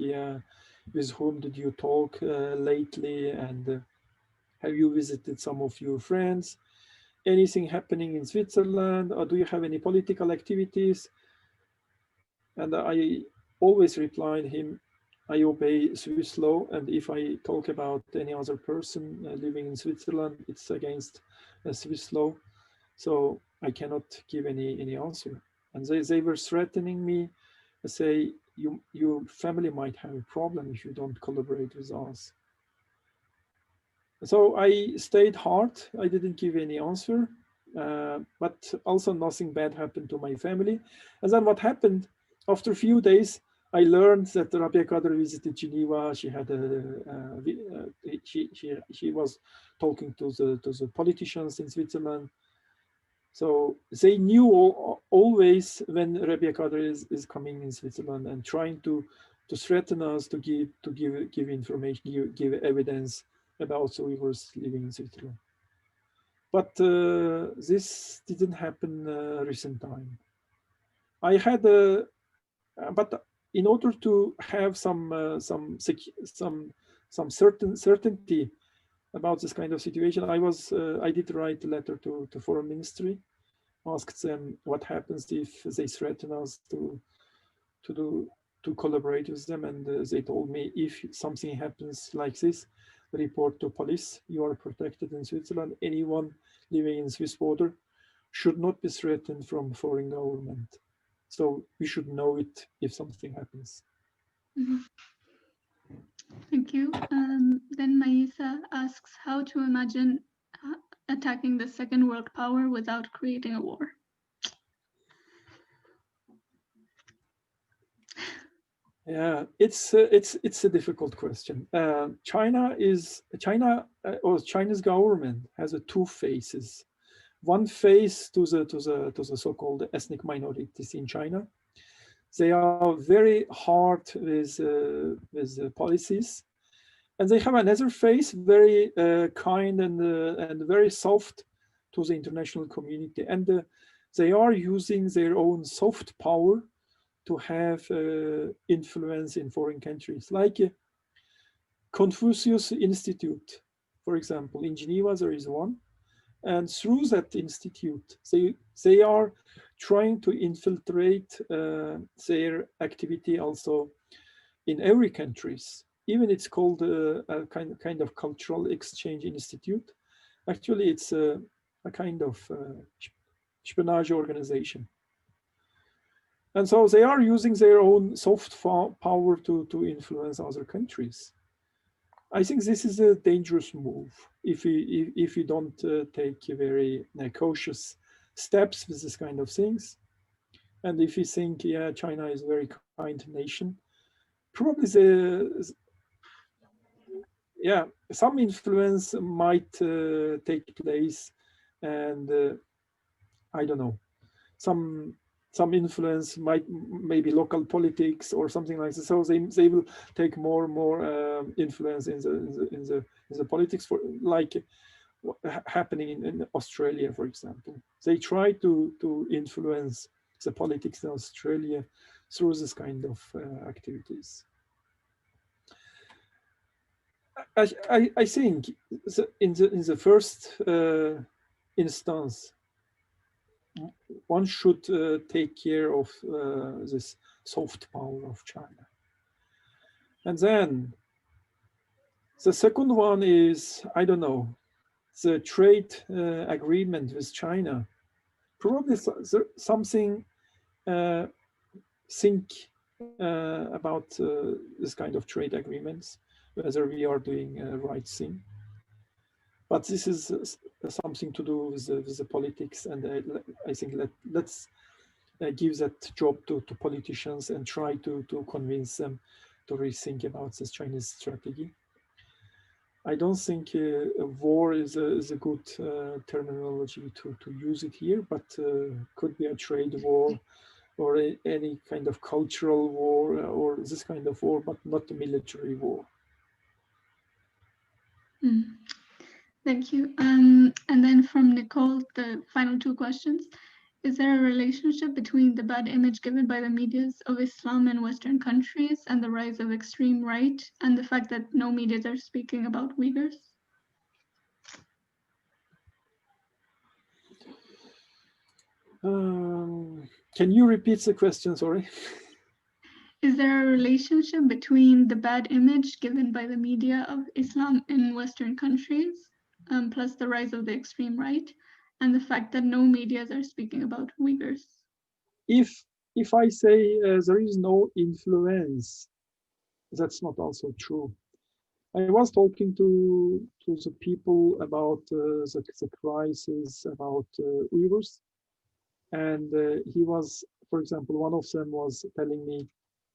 with whom did you talk lately, and have you visited some of your friends? Anything happening in Switzerland, or do you have any political activities? And I always replied him, I obey Swiss law, and if I talk about any other person living in Switzerland, it's against Swiss law. So I cannot give any answer. And they were threatening me, say, your family might have a problem if you don't collaborate with us. So I stayed hard. I didn't give any answer, but also nothing bad happened to my family. And then what happened, after a few days, I learned that Rabia Kadir visited Geneva. She had she was talking to the politicians in Switzerland. So they knew always when Rabia Kadir is coming in Switzerland and trying to threaten us to give information, give evidence about the Uyghurs living in Switzerland. But this didn't happen recent time. I had but in order to have some certainty about this kind of situation, I did write a letter to Foreign Ministry, asked them what happens if they threaten us to collaborate with them, and they told me, if something happens like this, report to police. You are protected in Switzerland. Anyone living in Swiss border should not be threatened from foreign government. So we should know it if something happens. Mm-hmm. Thank you. Then Maisa asks how to imagine attacking the second world power without creating a war. Yeah, it's a difficult question. China's government has two phases. One phase to the so-called ethnic minorities in China. They are very hard with policies, and they have another phase, very kind and very soft to the international community. And they are using their own soft power to have influence in foreign countries, like Confucius Institute, for example. In Geneva, there is one. And through that institute, they are trying to infiltrate their activity also in every countries. Even it's called a kind of cultural exchange institute. Actually, it's a kind of espionage organization. And so they are using their own soft power to influence other countries. I think this is a dangerous move if you don't take very cautious steps with this kind of things. And if you think, yeah, China is a very kind nation, probably some influence might take place, and I don't know, some influence maybe local politics or something like this. So they will take more and more influence in the politics, for like happening in Australia, for example. They try to influence the politics in Australia through this kind of activities. I think in the first instance, one should take care of this soft power of China. And then the second one is, I don't know, the trade agreement with China. Probably something think about this kind of trade agreements, whether we are doing the right thing. But this is something to do with the politics, and I think let's give that job to politicians and try to convince them to rethink about this Chinese strategy. I don't think a war is a good terminology to use it here, but could be a trade war or any kind of cultural war or this kind of war, but not a military war. Thank you. And then from Nicole, the final two questions. Is there a relationship between the bad image given by the medias of Islam in Western countries and the rise of extreme right and the fact that no medias are speaking about Uyghurs? Can you repeat the question, sorry? Is there a relationship between the bad image given by the media of Islam in Western countries, plus the rise of the extreme right, and the fact that no medias are speaking about Uyghurs? If I say there is no influence, that's not also true. I was talking to the people about the crisis about Uyghurs, and he was, for example, one of them was telling me,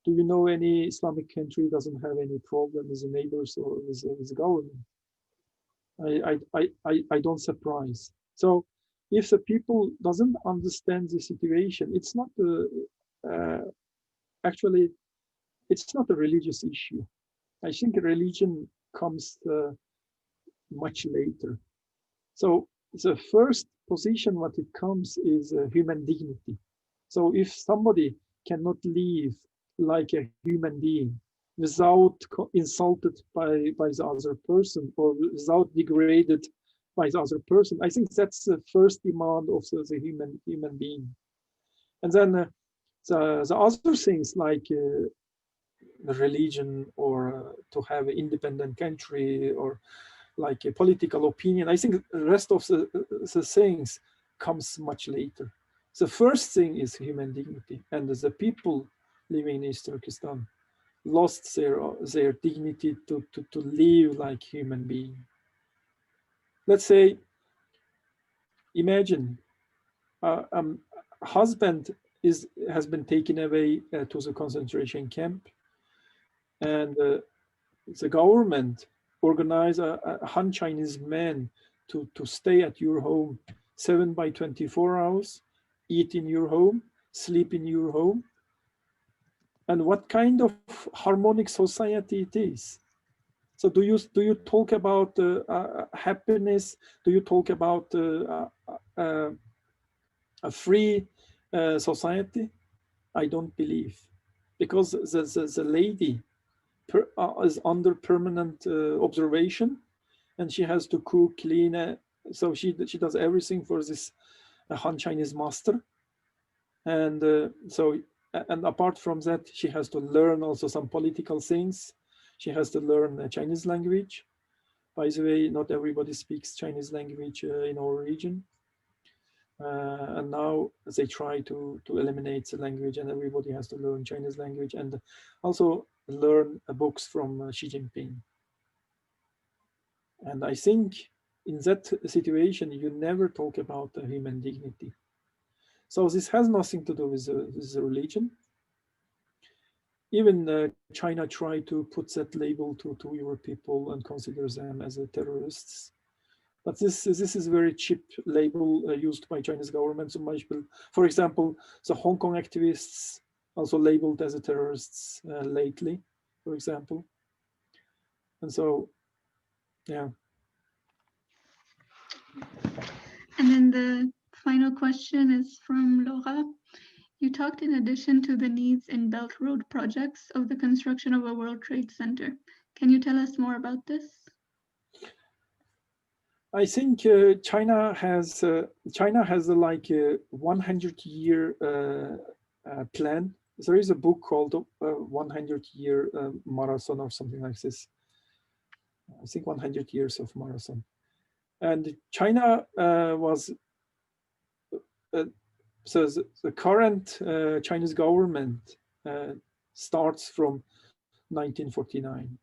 do you know any Islamic country doesn't have any problem with the neighbors or with the government? I don't surprise. So if the people doesn't understand the situation, it's not actually, it's not a religious issue. I think religion comes much later. So the first position what it comes is human dignity. So if somebody cannot live like a human being without insulted by the other person or without degraded by the other person, I think that's the first demand of the human being. And then the other things like religion or to have an independent country or like a political opinion. I think the rest of the things comes much later. The first thing is human dignity, and the people living in East Turkestan lost their dignity to live like human being. Let's say, imagine a husband has been taken away to the concentration camp, and the government organize a Han Chinese man to stay at your home 7/24 hours, eat in your home, sleep in your home. And what kind of harmonic society it is? So do you talk about happiness? Do you talk about a free society? I don't believe, because the lady is under permanent observation, and she has to cook, clean. So she does everything for this Han Chinese master, and and apart from that, she has to learn also some political things. She has to learn the Chinese language. By the way, not everybody speaks Chinese language in our region. And now they try to eliminate the language, and everybody has to learn Chinese language and also learn books from Xi Jinping. And I think in that situation, you never talk about human dignity. So this has nothing to do with the religion. Even China tried to put that label to Uyghur people and consider them as terrorists. But this is a very cheap label used by Chinese government. So much, for example, the Hong Kong activists also labeled as terrorists lately, for example. And so, yeah. And then the final question is from Laura. You talked in addition to the needs in Belt Road projects of the construction of a World Trade Center. Can you tell us more about this? I think China has like a 100-year plan. There is a book called 100-year marathon or something like this. I think 100 years of marathon. And China was, so the current Chinese government starts from 1949.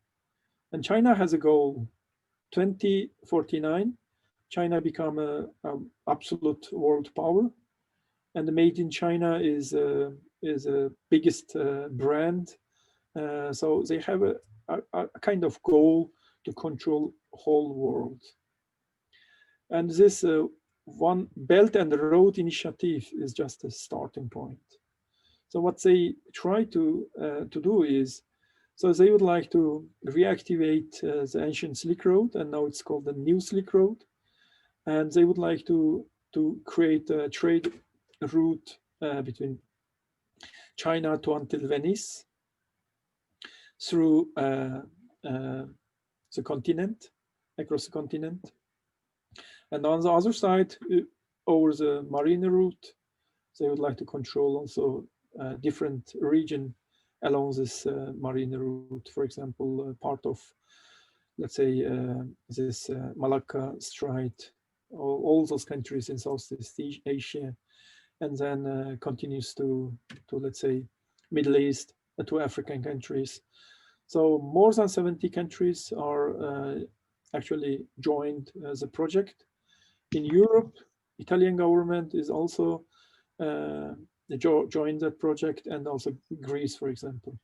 And China has a goal, 2049, China become a absolute world power. And the Made in China is a biggest brand. So they have a kind of goal to control whole world. And this One Belt and Road initiative is just a starting point. So what they try to do is, so they would like to reactivate the ancient Silk Road, and now it's called the New Silk Road. And they would like to create a trade route between China to until Venice through the continent, across the continent. And on the other side, over the marine route, they would like to control also different region along this marine route. For example, part of, let's say, this Malacca Strait, all those countries in Southeast Asia, and then continues to let's say, Middle East, to African countries. So more than 70 countries are actually joined the project. In Europe, Italian government is also joined that project, and also Greece, for example.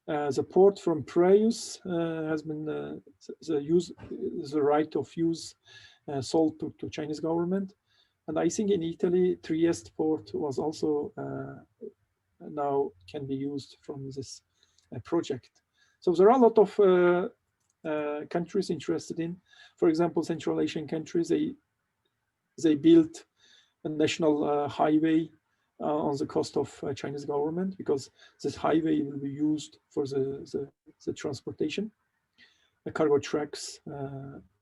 The port from Piraeus has been the right of use sold to Chinese government. And I think in Italy, Trieste port was also now can be used from this project. So there are a lot of countries interested in, for example, Central Asian countries. They built a national highway on the cost of Chinese government, because this highway will be used for the transportation. The cargo trucks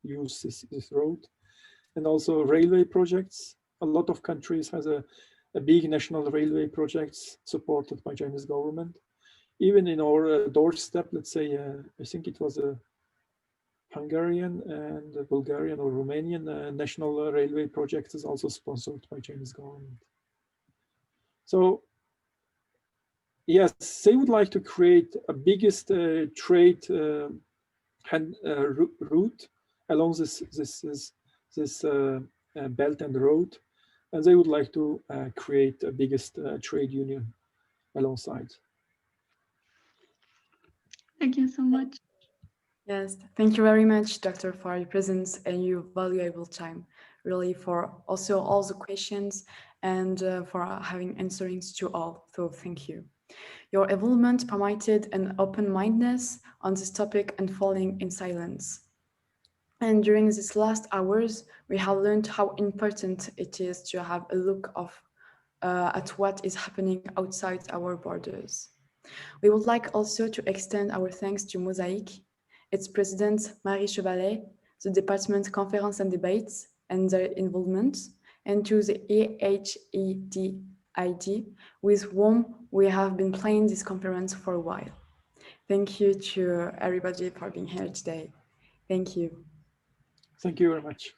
use this road, and also railway projects. A lot of countries has a big national railway projects supported by Chinese government. even in our doorstep, let's say, I think it was a Hungarian and Bulgarian or Romanian national railway project is also sponsored by Chinese government. So yes, they would like to create a biggest trade route along this belt and road, and they would like to create a biggest trade union alongside. Thank you so much. Yes, thank you very much, Doctor, for your presence and your valuable time, really, for also all the questions and for having answerings to all. So thank you. Your involvement permitted an open-mindedness on this topic unfolding in silence. And during these last hours, we have learned how important it is to have a look at what is happening outside our borders. We would like also to extend our thanks to Mosaïque, its president, Marie Chevalet, the department Conference and Debates, and their involvement, and to the IHEID, with whom we have been planning this conference for a while. Thank you to everybody for being here today. Thank you. Thank you very much.